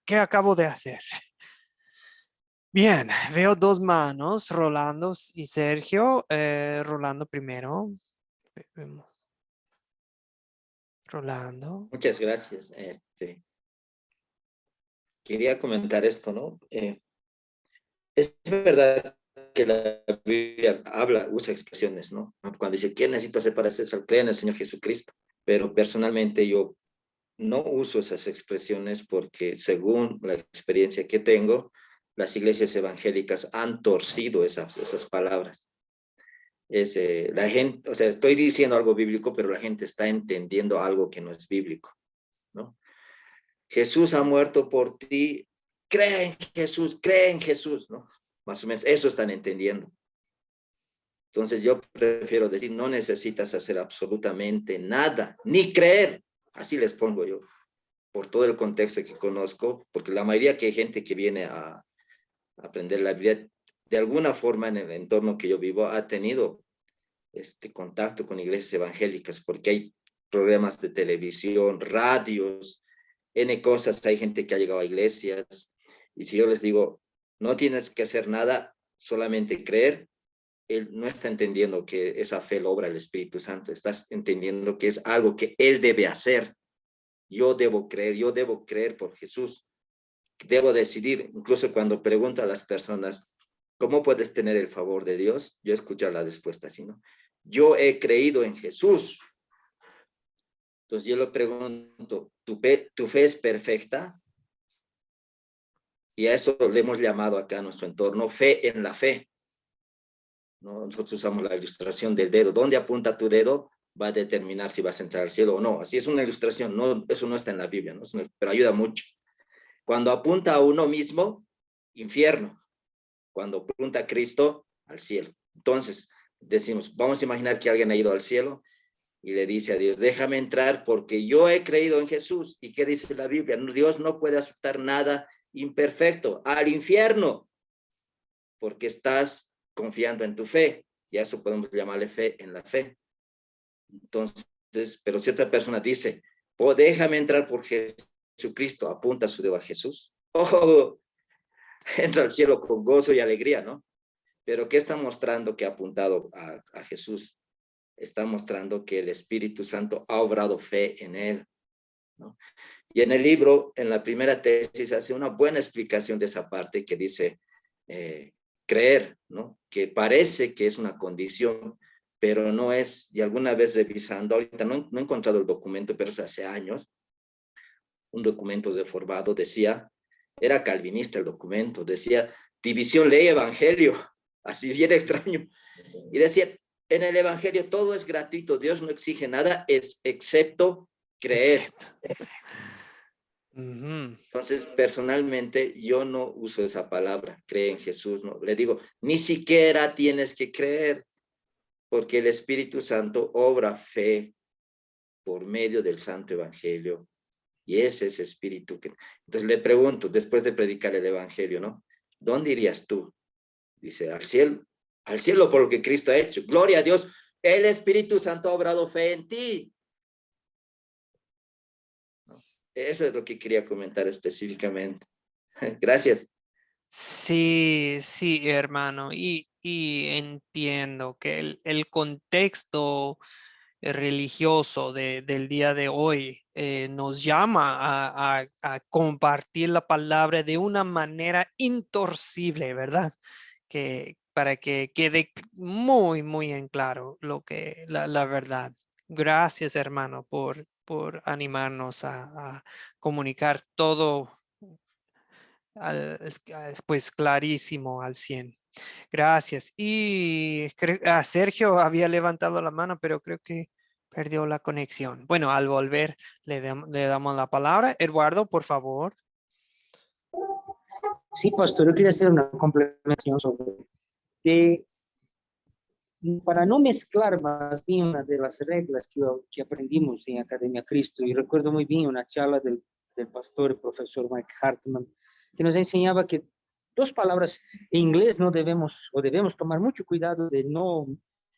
[SPEAKER 2] ¿Qué acabo de hacer? Bien, veo dos manos, Rolando y Sergio. Rolando primero. Rolando.
[SPEAKER 3] Muchas gracias. Quería comentar esto, ¿no? Es verdad que la Biblia usa expresiones, ¿no? Cuando dice, ¿quién necesita hacer para ser salvo? Cree en el Señor Jesucristo. Pero personalmente yo no uso esas expresiones porque según la experiencia que tengo, las iglesias evangélicas han torcido esas palabras. La gente, o sea, estoy diciendo algo bíblico, pero la gente está entendiendo algo que no es bíblico, ¿no? Jesús ha muerto por ti, cree en Jesús, ¿no? Más o menos eso están entendiendo. Entonces yo prefiero decir, no necesitas hacer absolutamente nada, ni creer. Así les pongo yo, por todo el contexto que conozco, porque la mayoría que hay gente que viene a aprender la Biblia, de alguna forma en el entorno que yo vivo, ha tenido contacto con iglesias evangélicas, porque hay programas de televisión, radios, N cosas, hay gente que ha llegado a iglesias, y si yo les digo, no tienes que hacer nada, solamente creer, él no está entendiendo que esa fe lo obra el Espíritu Santo, estás entendiendo que es algo que él debe hacer. Yo debo creer por Jesús, debo decidir. Incluso cuando pregunto a las personas, ¿cómo puedes tener el favor de Dios? Yo escucho la respuesta así, ¿no? Yo he creído en Jesús. Entonces yo le pregunto, ¿tu fe es perfecta? Y a eso le hemos llamado acá a nuestro entorno fe en la fe, ¿no? Nosotros usamos la ilustración del dedo. ¿Dónde apunta tu dedo? Va a determinar si vas a entrar al cielo o no. Así es una ilustración, no, eso no está en la Biblia, ¿no? Pero ayuda mucho. Cuando apunta a uno mismo, infierno. Cuando apunta a Cristo, al cielo. Entonces, decimos, vamos a imaginar que alguien ha ido al cielo y le dice a Dios, déjame entrar porque yo he creído en Jesús. ¿Y qué dice la Biblia? Dios no puede aceptar nada imperfecto. Al infierno, porque estás confiando en tu fe. Y a eso podemos llamarle fe en la fe. Entonces, pero si otra persona dice, oh, déjame entrar por Jesucristo, apunta su dedo a Jesús. Oh, entra al cielo con gozo y alegría, ¿no? Pero ¿qué está mostrando que ha apuntado a Jesús? Está mostrando que el Espíritu Santo ha obrado fe en él, ¿no? Y en el libro, en la primera tesis, hace una buena explicación de esa parte que dice creer, ¿no? Que parece que es una condición, pero no es. Y alguna vez revisando, ahorita no he encontrado el documento, pero es hace años, un documento reformado decía, era calvinista el documento, decía división ley evangelio, así bien extraño. Y decía, en el evangelio todo es gratuito, Dios no exige nada excepto creer. Entonces, personalmente, yo no uso esa palabra, cree en Jesús, no. Le digo, ni siquiera tienes que creer, porque el Espíritu Santo obra fe por medio del Santo Evangelio. Y ese es espíritu que... Entonces le pregunto, después de predicar el Evangelio, ¿no? ¿Dónde irías tú? Dice, al cielo por lo que Cristo ha hecho. Gloria a Dios, el Espíritu Santo ha obrado fe en ti. ¿No? Eso es lo que quería comentar específicamente. Gracias.
[SPEAKER 2] Sí, sí, hermano, y entiendo que el contexto religioso del día de hoy nos llama a compartir la palabra de una manera intorsible, ¿verdad? Que para que quede muy, muy en claro lo que la verdad. Gracias, hermano, por animarnos a comunicar todo pues clarísimo al 100. Gracias. Y Sergio había levantado la mano, pero creo que perdió la conexión. Bueno, al volver le damos la palabra. Eduardo, por favor.
[SPEAKER 6] Sí, pastor, yo quería hacer una complementación sobre para no mezclar más bien una de las reglas que aprendimos en Academia Cristo. Y recuerdo muy bien una charla del pastor y profesor Mike Hartman, que nos enseñaba que dos palabras en inglés no debemos, o debemos tomar mucho cuidado de no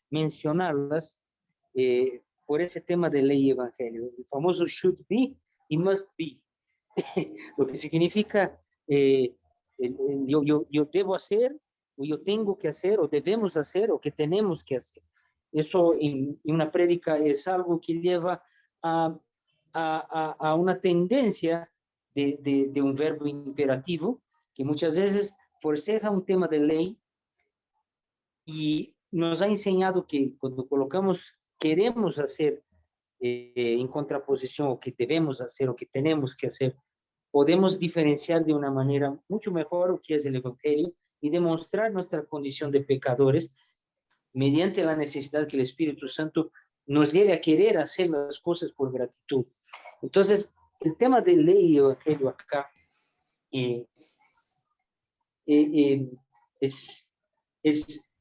[SPEAKER 6] mencionarlas por ese tema de ley y evangelio. El famoso should be y must be. Lo que significa yo debo hacer, o yo tengo que hacer, o debemos hacer, o que tenemos que hacer. Eso en una prédica es algo que lleva a una tendencia de un verbo imperativo que muchas veces forceja un tema de ley y nos ha enseñado que cuando colocamos queremos hacer en contraposición o que debemos hacer o que tenemos que hacer, podemos diferenciar de una manera mucho mejor lo que es el Evangelio y demostrar nuestra condición de pecadores mediante la necesidad que el Espíritu Santo nos lleve a querer hacer las cosas por gratitud. Entonces, el tema de ley y Evangelio acá es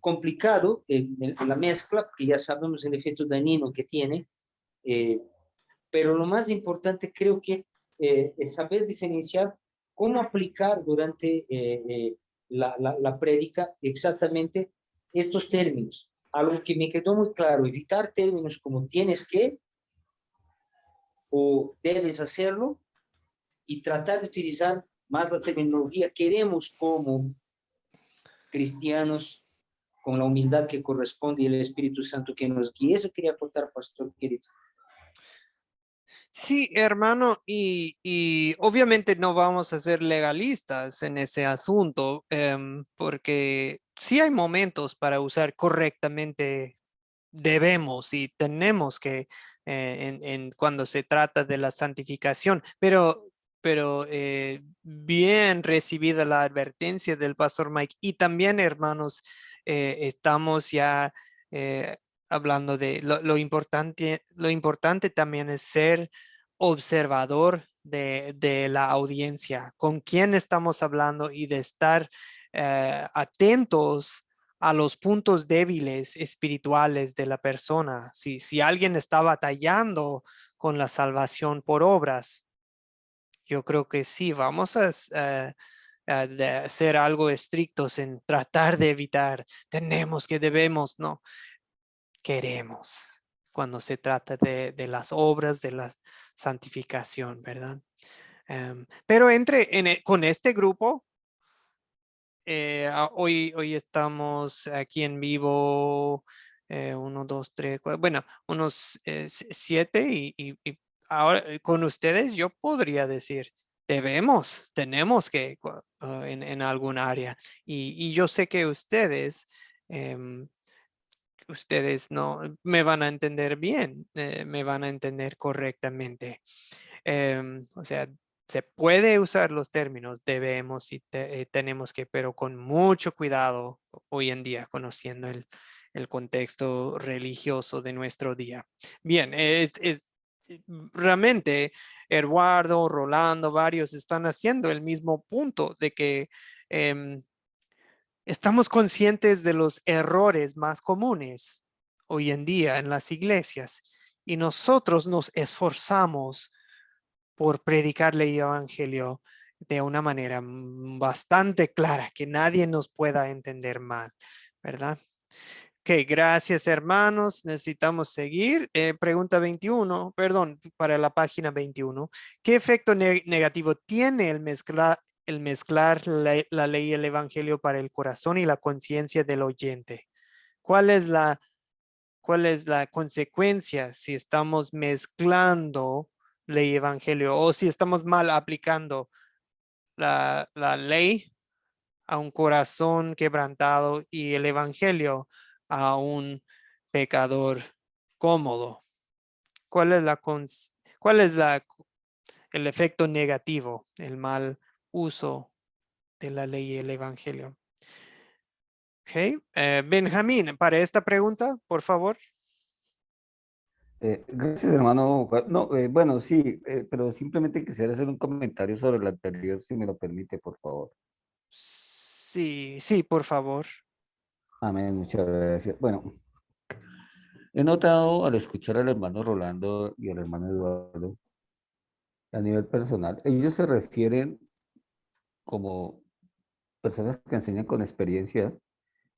[SPEAKER 6] complicado la mezcla, porque ya sabemos el efecto dañino que tiene, pero lo más importante creo que es saber diferenciar cómo aplicar durante la prédica exactamente estos términos. Algo que me quedó muy claro, evitar términos como tienes que o debes hacerlo y tratar de utilizar más la terminología queremos como cristianos con la humildad que corresponde y el Espíritu Santo que nos guíe. Eso quería aportar, pastor querido.
[SPEAKER 2] Sí, hermano, y obviamente no vamos a ser legalistas en ese asunto, porque sí hay momentos para usar correctamente, debemos y tenemos que, cuando se trata de la santificación, pero bien recibida la advertencia del pastor Mike y también, hermanos, estamos ya hablando de lo importante también es ser observador de la audiencia, con quién estamos hablando y de estar atentos a los puntos débiles espirituales de la persona. Si alguien está batallando con la salvación por obras, yo creo que sí, vamos a ser algo estrictos en tratar de evitar, debemos, no, queremos, cuando se trata de las obras de la santificación, ¿verdad? Pero con este grupo, hoy estamos aquí en vivo, 1, 2, 3, 4, bueno, unos 7 y ahora con ustedes yo podría decir, tenemos que en algún área y yo sé que ustedes no me van a entender bien, me van a entender correctamente. O sea, se puede usar los términos debemos y tenemos que, pero con mucho cuidado hoy en día, conociendo el contexto religioso de nuestro día. Bien, realmente Eduardo, Rolando, varios están haciendo el mismo punto de que estamos conscientes de los errores más comunes hoy en día en las iglesias y nosotros nos esforzamos por predicarle el evangelio de una manera bastante clara, que nadie nos pueda entender mal, ¿verdad? Ok, gracias hermanos, necesitamos seguir. Pregunta 21, perdón, para la página 21. ¿Qué efecto negativo tiene el mezclar la ley y el evangelio para el corazón y la conciencia del oyente? ¿Cuál es la consecuencia si estamos mezclando ley y evangelio o si estamos mal aplicando la ley a un corazón quebrantado y el evangelio a un pecador cómodo? ¿Cuál es el efecto negativo, el mal uso de la ley y el evangelio? Ok, Benjamín, para esta pregunta, por favor.
[SPEAKER 4] Gracias, hermano. No, bueno, sí, pero simplemente quisiera hacer un comentario sobre lo anterior, si me lo permite, por favor.
[SPEAKER 2] Sí, sí, por favor.
[SPEAKER 4] Amén, muchas gracias. Bueno, he notado al escuchar al hermano Rolando y al hermano Eduardo, a nivel personal, ellos se refieren como personas que enseñan con experiencia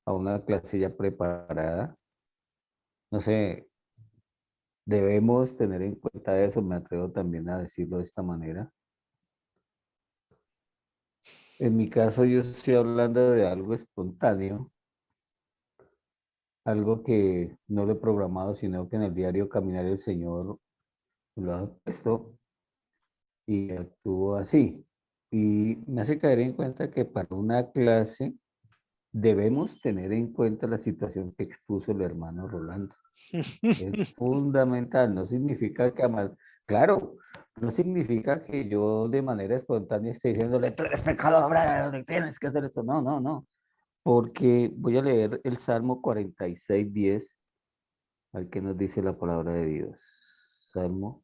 [SPEAKER 4] a una clase ya preparada. No sé, debemos tener en cuenta eso, me atrevo también a decirlo de esta manera. En mi caso, yo estoy hablando de algo espontáneo, algo que no lo he programado, sino que en el diario caminar el Señor lo ha puesto y actúo así. Y me hace caer en cuenta que para una clase debemos tener en cuenta la situación que expuso el hermano Rolando. Es fundamental, no significa que claro, no significa que yo de manera espontánea esté diciéndole, tú eres pecador, tienes que hacer esto. No, no, no. Porque voy a leer el Salmo 46:10, al que nos dice la palabra de Dios. Salmo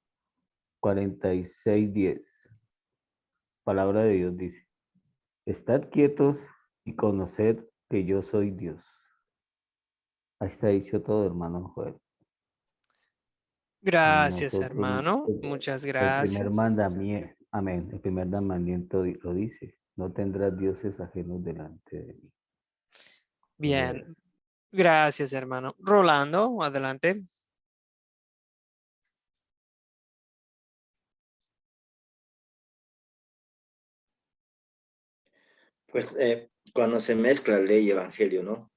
[SPEAKER 4] 46:10. Palabra de Dios dice, estad quietos y conoced que yo soy Dios. Ahí está dicho todo, hermano Joel.
[SPEAKER 2] Gracias,
[SPEAKER 4] Nosotros,
[SPEAKER 2] hermano. Muchas
[SPEAKER 4] el primer
[SPEAKER 2] gracias.
[SPEAKER 4] mandamiento, amén, el primer mandamiento lo dice, no tendrás dioses ajenos delante de mí.
[SPEAKER 2] Bien. Gracias, hermano. Rolando, adelante.
[SPEAKER 3] Pues cuando se mezcla ley y evangelio, ¿no?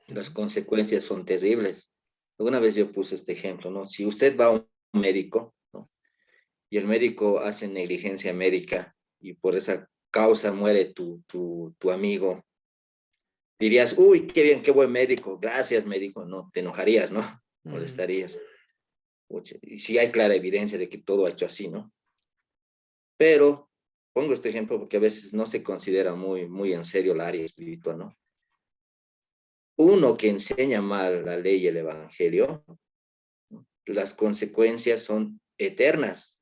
[SPEAKER 3] Las consecuencias son terribles. Alguna vez yo puse este ejemplo, ¿no? Si usted va a un médico, ¿no? Y el médico hace negligencia médica y por esa causa muere tu amigo, dirías, uy, qué bien, qué buen médico, gracias médico, no, te enojarías, ¿no? Molestarías. Y sí hay clara evidencia de que todo ha hecho así, ¿no? Pero pongo este ejemplo porque a veces no se considera muy en serio el área espiritual, ¿no? Uno que enseña mal la ley y el evangelio, ¿no? Las consecuencias son eternas.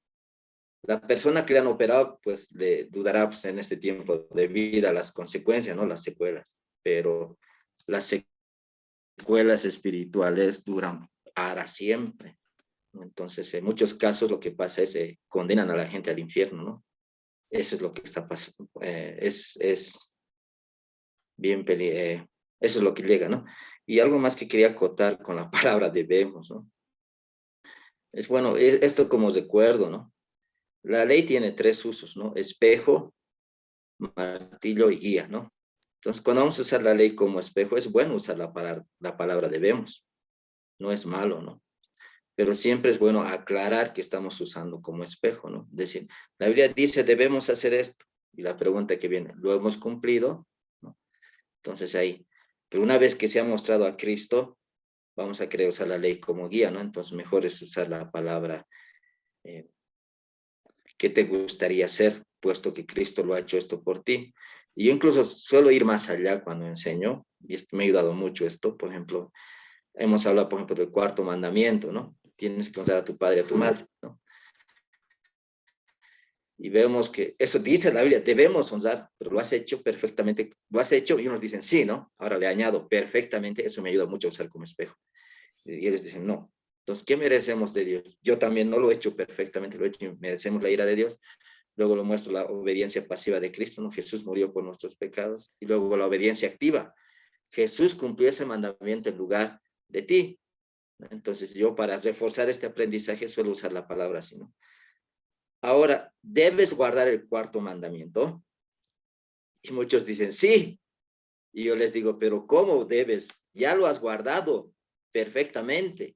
[SPEAKER 3] La persona que le han operado, pues le dudará pues, en este tiempo de vida las consecuencias, ¿no? Las secuelas. Pero las secuelas espirituales duran para siempre. Entonces, en muchos casos lo que pasa es que condenan a la gente al infierno, ¿no? Eso es lo que está pasando. Es bien eso es lo que llega, ¿no? Y algo más que quería acotar con la palabra debemos, ¿no? Es bueno, esto como recuerdo, ¿no? La ley tiene tres usos, ¿no? Espejo, martillo y guía, ¿no? Entonces, cuando vamos a usar la ley como espejo, es bueno usar la palabra debemos. No es malo, ¿no? Pero siempre es bueno aclarar que estamos usando como espejo, ¿no? Es decir, la Biblia dice debemos hacer esto. Y la pregunta que viene, ¿lo hemos cumplido? ¿No? Entonces ahí, pero una vez que se ha mostrado a Cristo, vamos a querer usar la ley como guía, ¿no? Entonces mejor es usar la palabra ¿qué te gustaría hacer, puesto que Cristo lo ha hecho esto por ti? Y yo incluso suelo ir más allá cuando enseño, y me ha ayudado mucho esto, por ejemplo, hemos hablado, por ejemplo, del cuarto mandamiento, ¿no? Tienes que honrar a tu padre y a tu madre, ¿no? Y vemos que eso dice la Biblia, debemos honrar, pero lo has hecho perfectamente, lo has hecho y unos dicen sí, ¿no? Ahora le añado perfectamente, eso me ayuda mucho a usar como espejo. Y ellos dicen no. Entonces, ¿qué merecemos de Dios? Yo también no lo he hecho perfectamente, lo he hecho y merecemos la ira de Dios. Luego lo muestro la obediencia pasiva de Cristo, ¿no? Jesús murió por nuestros pecados. Y luego la obediencia activa. Jesús cumplió ese mandamiento en lugar de ti. Entonces yo para reforzar este aprendizaje suelo usar la palabra así, ¿no? Ahora, ¿debes guardar el cuarto mandamiento? Y muchos dicen, sí. Y yo les digo, pero ¿cómo debes? Ya lo has guardado perfectamente.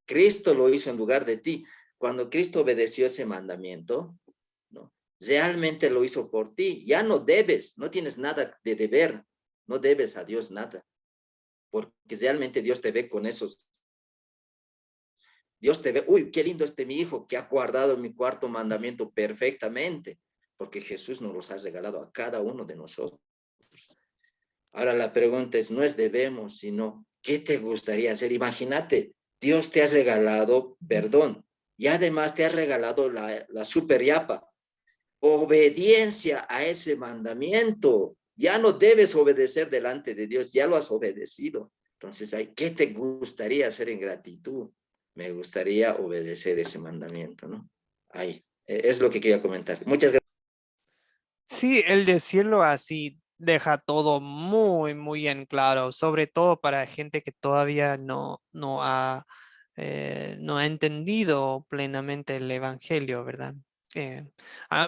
[SPEAKER 3] Cristo lo hizo en lugar de ti. Cuando Cristo obedeció ese mandamiento, ¿no? Realmente lo hizo por ti. Ya no debes, no tienes nada de deber. No debes a Dios nada. Porque realmente Dios te ve con esos. Dios te ve, uy, qué lindo mi hijo que ha guardado mi cuarto mandamiento perfectamente. Porque Jesús nos los ha regalado a cada uno de nosotros. Ahora la pregunta es, no es debemos, sino, ¿qué te gustaría hacer? Imagínate, Dios te ha regalado perdón y además te ha regalado la super yapa. Obediencia a ese mandamiento. Ya no debes obedecer delante de Dios, ya lo has obedecido. Entonces, ¿qué te gustaría hacer en gratitud? Me gustaría obedecer ese mandamiento, ¿no? Ahí, es lo que quería comentar. Muchas gracias.
[SPEAKER 2] Sí, el decirlo así deja todo muy en claro, sobre todo para gente que todavía no ha entendido plenamente el evangelio, ¿verdad?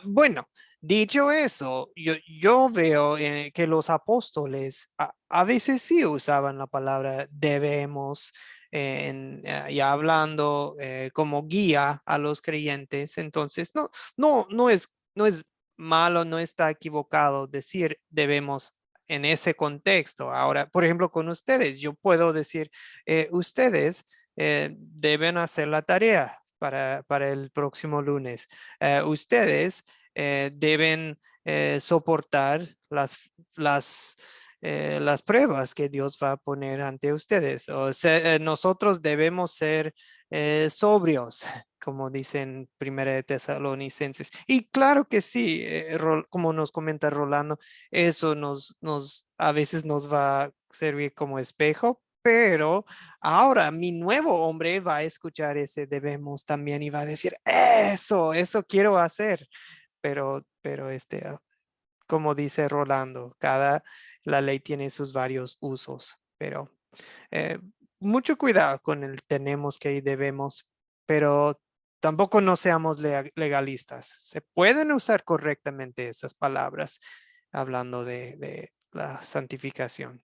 [SPEAKER 2] Bueno, dicho eso, yo veo que los apóstoles a veces sí usaban la palabra debemos y hablando como guía a los creyentes. Entonces, no es malo, no está equivocado decir debemos en ese contexto. Ahora, por ejemplo, con ustedes, yo puedo decir, ustedes deben hacer la tarea para el próximo lunes. Ustedes deben soportar las pruebas que Dios va a poner ante ustedes. O sea, nosotros debemos ser sobrios, como dicen Primera de Tesalonicenses. Y claro que sí, como nos comenta Rolando, eso a veces nos va a servir como espejo, Pero ahora mi nuevo hombre va a escuchar ese debemos también y va a decir, eso quiero hacer. Pero como dice Rolando, la ley tiene sus varios usos, pero eh, mucho cuidado con el tenemos que y debemos, pero tampoco no seamos legalistas. Se pueden usar correctamente esas palabras hablando de la santificación.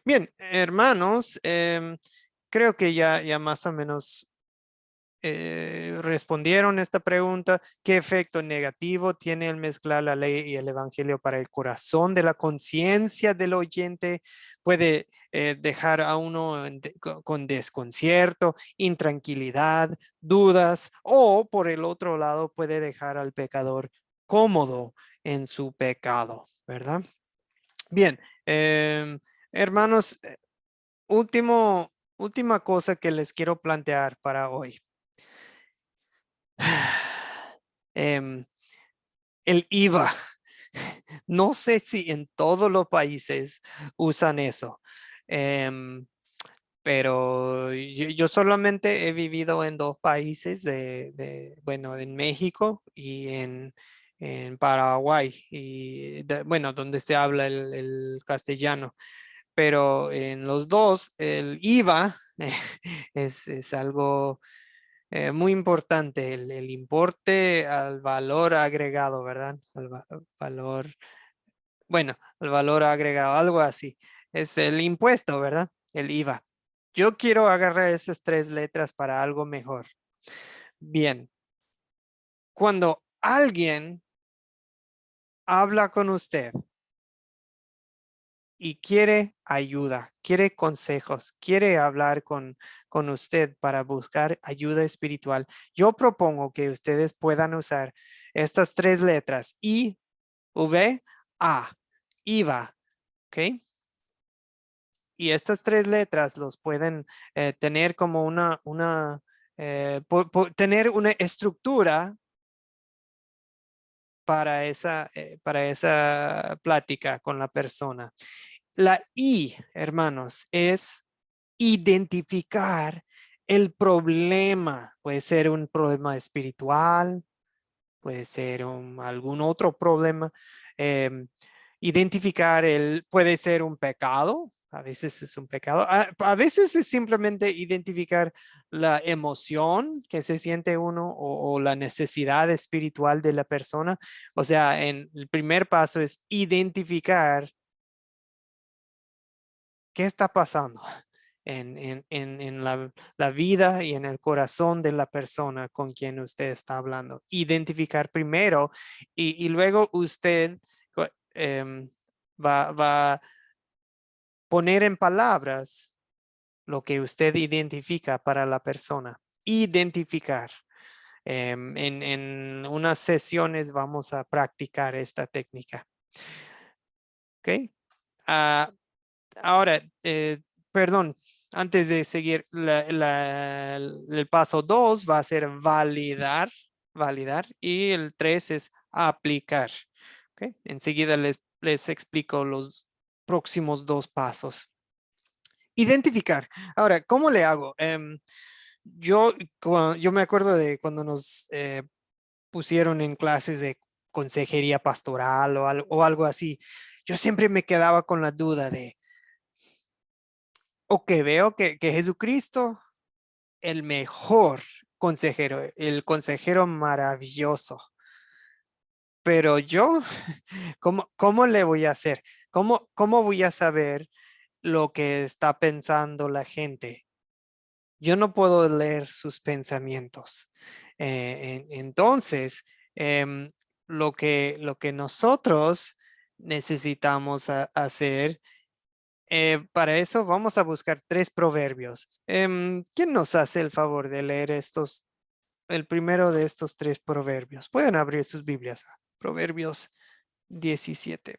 [SPEAKER 2] Bien, hermanos, creo que ya más o menos respondieron esta pregunta. ¿Qué efecto negativo tiene el mezclar la ley y el evangelio para el corazón de la conciencia del oyente? Puede dejar a uno con desconcierto, intranquilidad, dudas, o por el otro lado puede dejar al pecador cómodo en su pecado, ¿verdad? Bien, hermanos, última cosa que les quiero plantear para hoy. El IVA. No sé si en todos los países usan eso, pero yo solamente he vivido en 2 países, bueno, en México y en Paraguay, y bueno, donde se habla el castellano. Pero en los dos, el IVA es algo muy importante, el importe al valor agregado, ¿verdad? Valor, bueno, al valor agregado, algo así. Es el impuesto, ¿verdad? El IVA. Yo quiero agarrar esas 3 letras para algo mejor. Bien. Cuando alguien habla con usted y quiere ayuda, quiere consejos, quiere hablar con usted para buscar ayuda espiritual, yo propongo que ustedes puedan usar estas 3 letras, I-V-A, IVA, ¿ok? Y estas 3 letras los pueden tener como tener una estructura para esa plática con la persona. La I, hermanos, es identificar el problema. Puede ser un problema espiritual, puede ser algún otro problema. Identificar puede ser un pecado. A veces es un pecado. A veces es simplemente identificar la emoción que se siente uno o la necesidad espiritual de la persona. O sea, el primer paso es identificar qué está pasando en la vida y en el corazón de la persona con quien usted está hablando. Identificar primero y luego usted va a poner en palabras lo que usted identifica para la persona. Identificar. En unas sesiones vamos a practicar esta técnica. ¿Ok? Ahora, perdón, antes de seguir, el paso 2 va a ser validar, y el 3 es aplicar. ¿Okay? Enseguida les explico los próximos 2 pasos. Identificar. Ahora, ¿cómo le hago? Yo me acuerdo de cuando nos pusieron en clases de consejería pastoral o algo así. Yo siempre me quedaba con la duda de, veo que Jesucristo, el mejor consejero, el consejero maravilloso. Pero yo, ¿cómo le voy a hacer? ¿Cómo voy a saber lo que está pensando la gente? Yo no puedo leer sus pensamientos. Entonces, lo que nosotros necesitamos hacer, para eso vamos a buscar 3 proverbios. ¿Quién nos hace el favor de leer el primero de estos 3 proverbios? Pueden abrir sus Biblias a Proverbios 17.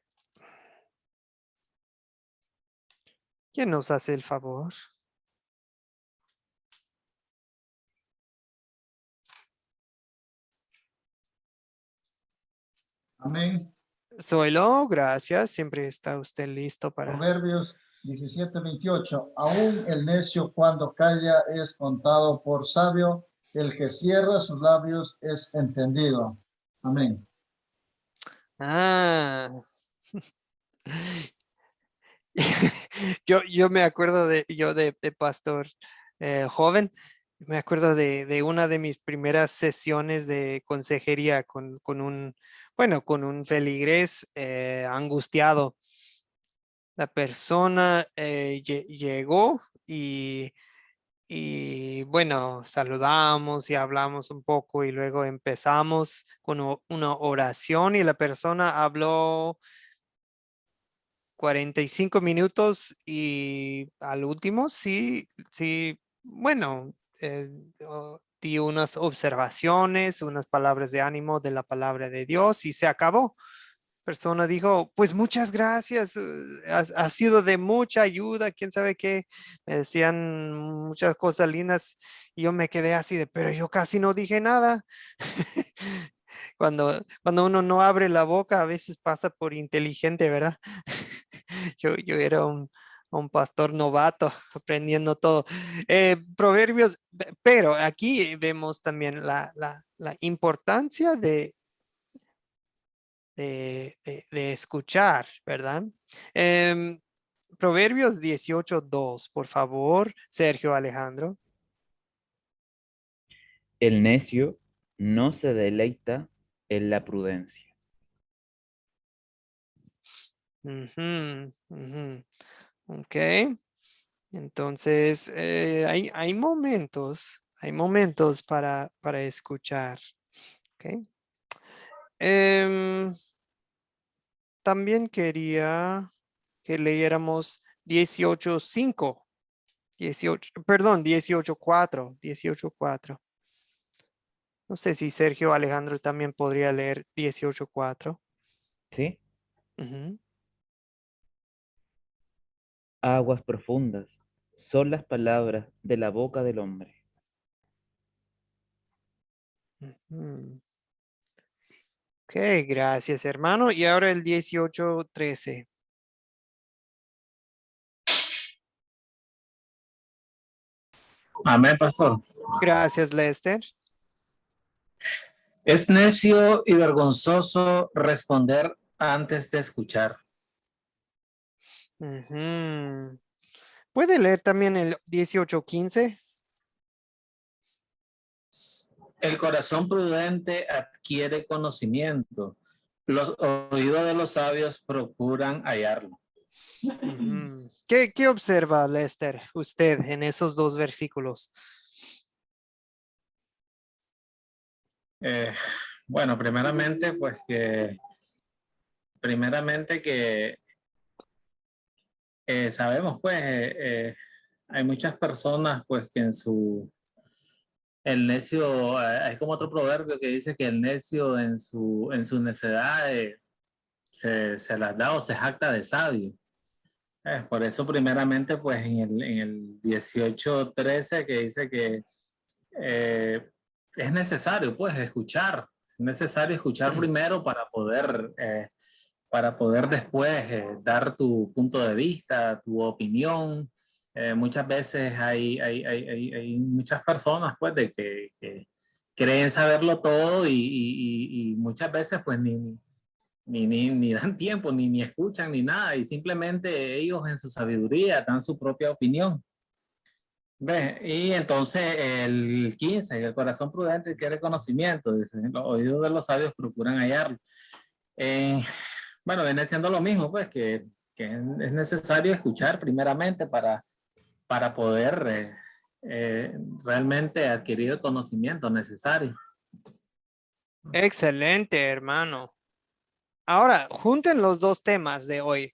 [SPEAKER 2] ¿Quién nos hace el favor?
[SPEAKER 7] Amén.
[SPEAKER 2] Zoilo, gracias. Siempre está usted listo para...
[SPEAKER 7] Proverbios 17:28. Aún el necio cuando calla es contado por sabio, el que cierra sus labios es entendido. Amén.
[SPEAKER 2] Ah. Yo me acuerdo de pastor joven, me acuerdo de una de mis primeras sesiones de consejería con un feligrés angustiado. La persona llegó y bueno, saludamos y hablamos un poco y luego empezamos con una oración y la persona habló 45 minutos y al último bueno, di unas observaciones, unas palabras de ánimo de la palabra de Dios y se acabó. Persona dijo, pues muchas gracias, ha sido de mucha ayuda, quién sabe qué, me decían muchas cosas lindas y yo me quedé así pero yo casi no dije nada. Cuando uno no abre la boca, a veces pasa por inteligente, ¿verdad? Yo era un pastor novato aprendiendo todo. Proverbios, pero aquí vemos también la importancia de escuchar, ¿verdad? Proverbios 18:2, por favor, Sergio Alejandro.
[SPEAKER 5] El necio no se deleita en la prudencia.
[SPEAKER 2] Ujú, ujú. Ok, entonces hay momentos para escuchar. Ok. Em, También quería que leyéramos 18:5, 18:4. No sé si Sergio Alejandro también podría leer 18:4.
[SPEAKER 5] ¿Sí?
[SPEAKER 2] Ujú.
[SPEAKER 5] Aguas profundas son las palabras de la boca del hombre.
[SPEAKER 2] Ujú. Ok, gracias, hermano. Y ahora el 18:13.
[SPEAKER 8] Amén, pastor.
[SPEAKER 2] Gracias, Lester.
[SPEAKER 8] Es necio y vergonzoso responder antes de escuchar.
[SPEAKER 2] Ujú. ¿Puede leer también el 18:15?
[SPEAKER 8] El corazón prudente adquiere conocimiento. Los oídos de los sabios procuran hallarlo.
[SPEAKER 2] Ujú. ¿Qué observa, Lester, usted en esos dos versículos?
[SPEAKER 8] Bueno, primeramente que sabemos, pues, hay muchas personas, pues, que el necio, hay como otro proverbio que dice que el necio en su necedad se las da o se jacta de sabio. Por eso primeramente pues en el 18:13 que dice que es necesario pues escuchar, es necesario escuchar primero para poder después dar tu punto de vista, tu opinión. Muchas veces hay muchas personas pues de que creen saberlo todo y muchas veces pues ni dan tiempo, ni escuchan, ni nada, y simplemente ellos en su sabiduría dan su propia opinión. ¿Ves? Y entonces el 15, el corazón prudente quiere conocimiento, dice, los oídos de los sabios procuran hallarlo. Bueno, viene siendo lo mismo, pues, que es necesario escuchar primeramente para poder realmente adquirir el conocimiento necesario.
[SPEAKER 2] Excelente, hermano. Ahora, junten los dos temas de hoy.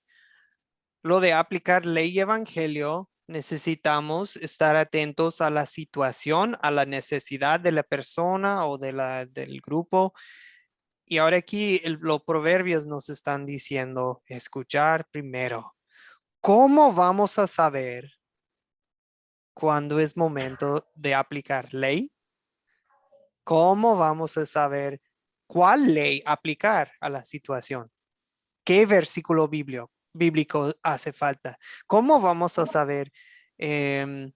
[SPEAKER 2] Lo de aplicar ley y evangelio, necesitamos estar atentos a la situación, a la necesidad de la persona o del grupo. Y ahora aquí los proverbios nos están diciendo escuchar primero. ¿Cómo vamos a saber cuándo es momento de aplicar ley? ¿Cómo vamos a saber cuál ley aplicar a la situación? ¿Qué versículo bíblico hace falta? ¿Cómo vamos a saber qué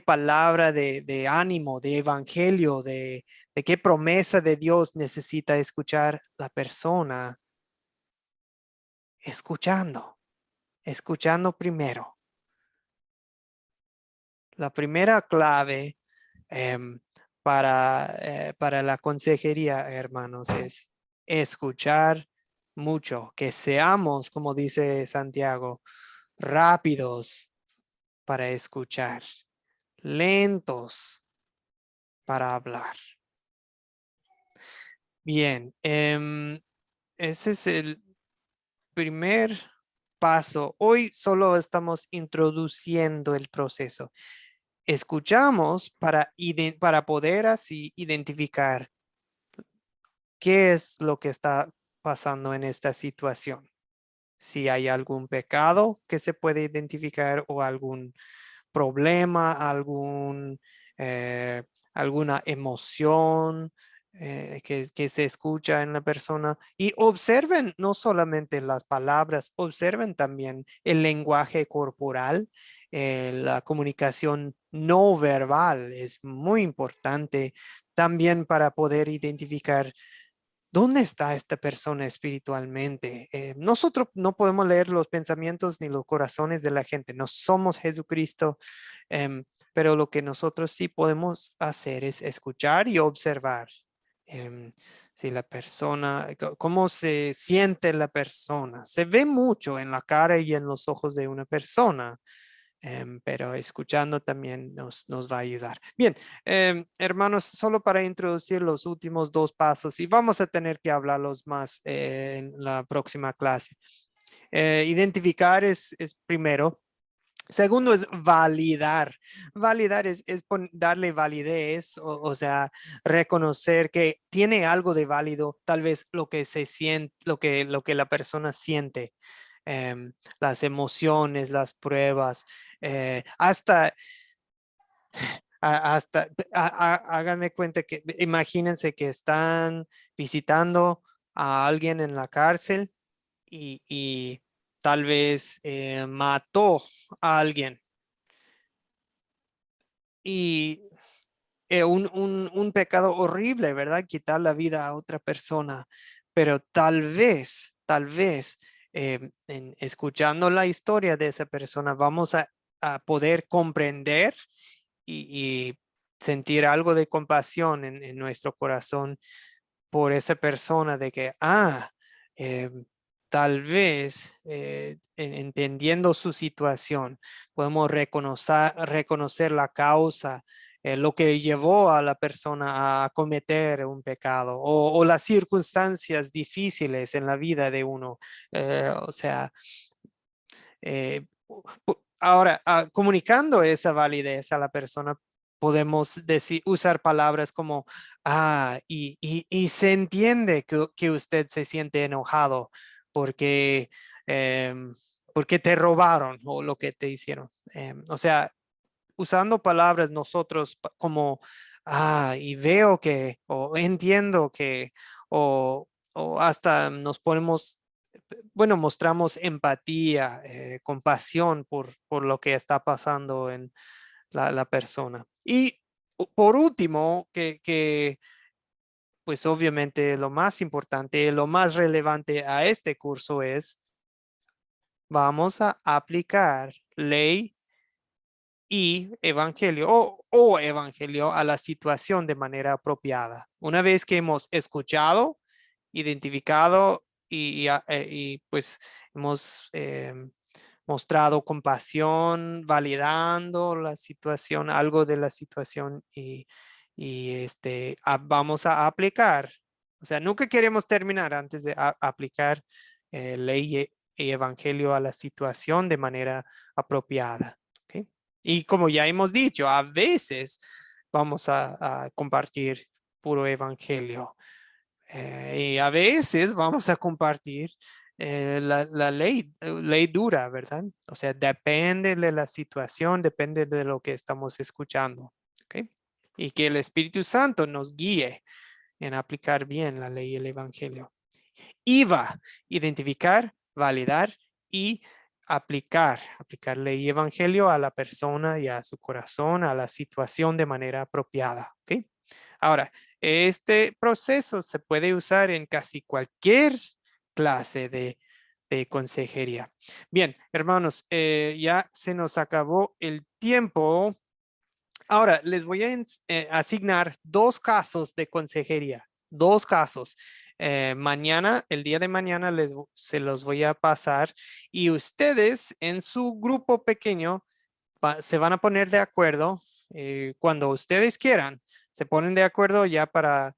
[SPEAKER 2] palabra de ánimo, de evangelio, de qué promesa de Dios necesita escuchar la persona? Escuchando primero. La primera clave para la consejería, hermanos, es escuchar mucho, que seamos, como dice Santiago, rápidos para escuchar, lentos para hablar. Bien, ese es el primer paso. Hoy solo estamos introduciendo el proceso. Escuchamos para poder así identificar qué es lo que está pasando en esta situación. Si hay algún pecado que se puede identificar o algún problema, alguna emoción que se escucha en la persona. Y observen no solamente las palabras, observen también el lenguaje corporal, la comunicación no verbal es muy importante también para poder identificar ¿dónde está esta persona espiritualmente? Nosotros no podemos leer los pensamientos ni los corazones de la gente. No somos Jesucristo, pero lo que nosotros sí podemos hacer es escuchar y observar. Si la persona, cómo se siente la persona. Se ve mucho en la cara y en los ojos de una persona. Pero escuchando también nos va a ayudar. Bien, hermanos, solo para introducir los últimos dos pasos y vamos a tener que hablarlos más en la próxima clase. Identificar es primero. Segundo es validar. Validar es darle validez, o sea, reconocer que tiene algo de válido, tal vez lo que se siente, lo que la persona siente, las emociones, las pruebas, hasta háganme cuenta que imagínense que están visitando a alguien en la cárcel y tal vez mató a alguien. Y un pecado horrible, ¿verdad? Quitar la vida a otra persona. Pero tal vez, escuchando la historia de esa persona, vamos a poder comprender y sentir algo de compasión en nuestro corazón por esa persona de que, tal vez entendiendo su situación, podemos reconocer la causa, lo que llevó a la persona a cometer un pecado o las circunstancias difíciles en la vida de uno. O sea, ahora, comunicando esa validez a la persona, podemos usar palabras como, y se entiende que usted se siente enojado porque, porque te robaron o lo que te hicieron. O sea, usando palabras nosotros como, y veo que, o entiendo que, o hasta nos ponemos, bueno, mostramos empatía, compasión por lo que está pasando en la persona. Y por último, pues obviamente lo más importante, lo más relevante a este curso es, vamos a aplicar ley y evangelio o evangelio a la situación de manera apropiada. Una vez que hemos escuchado, identificado y pues hemos mostrado compasión, validando la situación, algo de la situación y vamos a aplicar. O sea, nunca queremos terminar antes de aplicar ley y evangelio a la situación de manera apropiada. ¿Okay? Y como ya hemos dicho, a veces vamos a compartir puro evangelio. Y a veces vamos a compartir la ley dura, ¿verdad? O sea, depende de la situación, depende de lo que estamos escuchando. ¿Okay? Y que el Espíritu Santo nos guíe en aplicar bien la ley y el evangelio. Identificar, validar y aplicar ley y evangelio a la persona y a su corazón, a la situación de manera apropiada. ¿Ok? Ahora, este proceso se puede usar en casi cualquier clase de consejería. Bien, hermanos, ya se nos acabó el tiempo. Ahora, les voy a asignar 2 casos de consejería. 2 casos. Mañana, el día de mañana, se los voy a pasar y ustedes en su grupo pequeño se van a poner de acuerdo cuando ustedes quieran. Se ponen de acuerdo ya para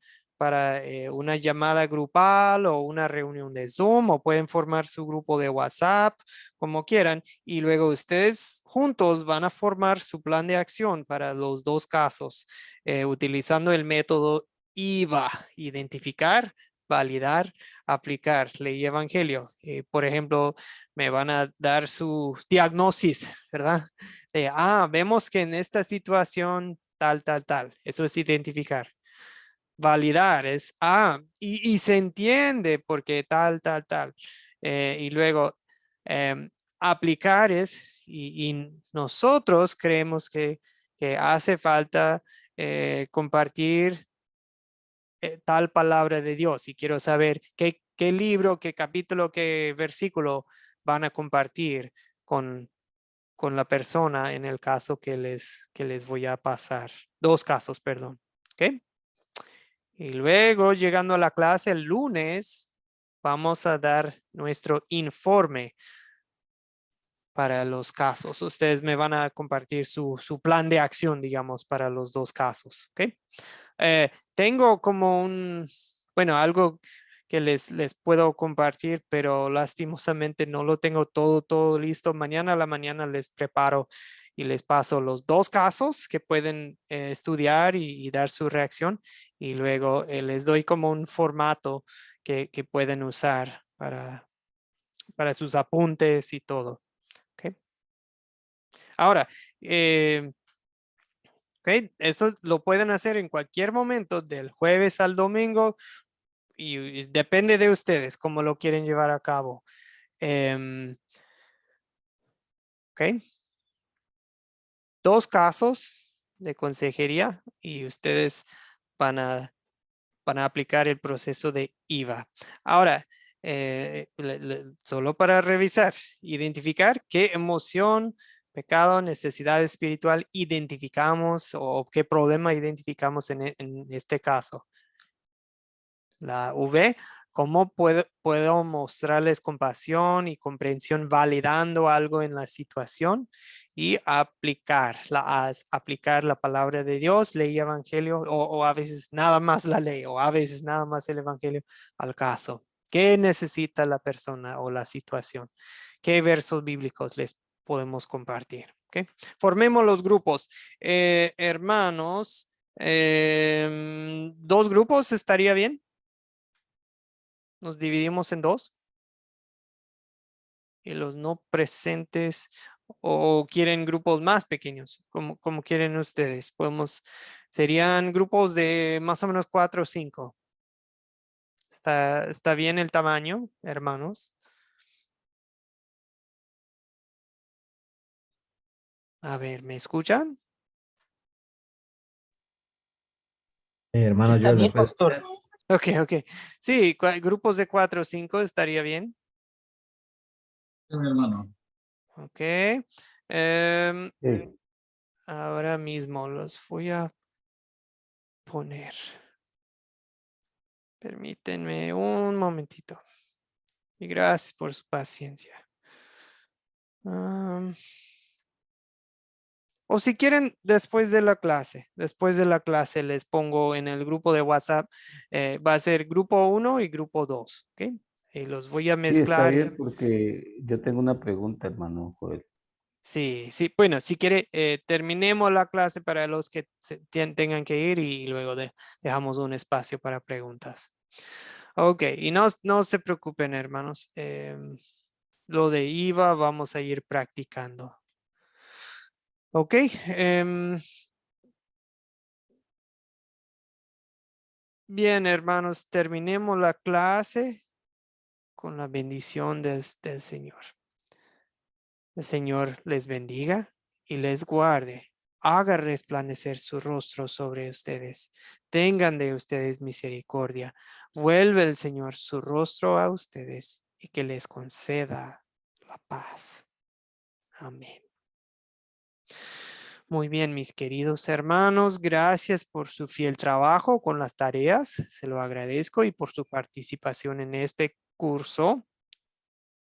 [SPEAKER 2] una llamada grupal o una reunión de Zoom, o pueden formar su grupo de WhatsApp, como quieran, y luego ustedes juntos van a formar su plan de acción para los 2 casos, utilizando el método IVA: identificar, validar, aplicar ley y evangelio. Por ejemplo, me van a dar su diagnosis, ¿verdad? Vemos que en esta situación tal. Eso es identificar. Validar es, y se entiende porque tal. Y luego aplicar es, y nosotros creemos que hace falta compartir tal palabra de Dios, y quiero saber qué libro, qué capítulo, qué versículo van a compartir con la persona en el caso que les voy a pasar. 2 casos, perdón. ¿Ok? Y luego, llegando a la clase el lunes, vamos a dar nuestro informe para los casos. Ustedes me van a compartir su plan de acción, digamos, para los 2 casos. ¿Ok? Tengo como algo que les puedo compartir, pero lastimosamente no lo tengo todo listo. Mañana a la mañana les preparo y les paso los 2 casos que pueden estudiar y dar su reacción, y luego les doy como un formato que pueden usar para sus apuntes y todo. ¿Ok? Ahora, ok, eso lo pueden hacer en cualquier momento, del jueves al domingo, y depende de ustedes cómo lo quieren llevar a cabo. Ok. 2 casos de consejería y ustedes van a aplicar el proceso de IVA. Ahora, solo para revisar, identificar qué emoción, pecado, necesidad espiritual identificamos, o qué problema identificamos en este caso. La V: ¿cómo puedo mostrarles compasión y comprensión validando algo en la situación? Y aplicar. La A es aplicar la palabra de Dios, ley y evangelio, o a veces nada más la ley, o a veces nada más el evangelio al caso. ¿Qué necesita la persona o la situación? ¿Qué versos bíblicos les podemos compartir? ¿Okay? Formemos los grupos. Hermanos, 2 grupos estaría bien. Nos dividimos en 2. Y los no presentes, o quieren grupos más pequeños, como quieren ustedes. Serían grupos de más o menos 4 o 5. ¿Está bien el tamaño, hermanos? A ver, ¿me escuchan?
[SPEAKER 9] Hermano
[SPEAKER 6] Está
[SPEAKER 9] Joel, ¿me
[SPEAKER 6] bien,
[SPEAKER 9] puede
[SPEAKER 6] pastor.
[SPEAKER 2] Ok. Sí, grupos de 4 o 5 estaría bien.
[SPEAKER 7] Sí, mi hermano.
[SPEAKER 2] Ok.
[SPEAKER 4] Sí.
[SPEAKER 2] Ahora mismo los voy a poner. Permítanme un momentito. Y gracias por su paciencia. O si quieren, después de la clase les pongo en el grupo de WhatsApp. Va a ser grupo 1 y grupo 2. ¿Ok? Y los voy a
[SPEAKER 4] Sí, está
[SPEAKER 2] mezclar.
[SPEAKER 4] bien porque yo tengo una pregunta, hermano Joel.
[SPEAKER 2] Sí. Bueno, si quiere, terminemos la clase para los que tengan que ir, y luego dejamos un espacio para preguntas. Ok, y no se preocupen, hermanos. Lo de IVA vamos a ir practicando. Ok. Bien, hermanos, terminemos la clase con la bendición del Señor. El Señor les bendiga y les guarde. Haga resplandecer su rostro sobre ustedes. Tengan de ustedes misericordia. Vuelve el Señor su rostro a ustedes y que les conceda la paz. Amén. Muy bien, mis queridos hermanos, gracias por su fiel trabajo con las tareas. Se lo agradezco y por su participación en este curso.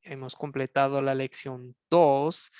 [SPEAKER 2] Hemos completado la lección 2.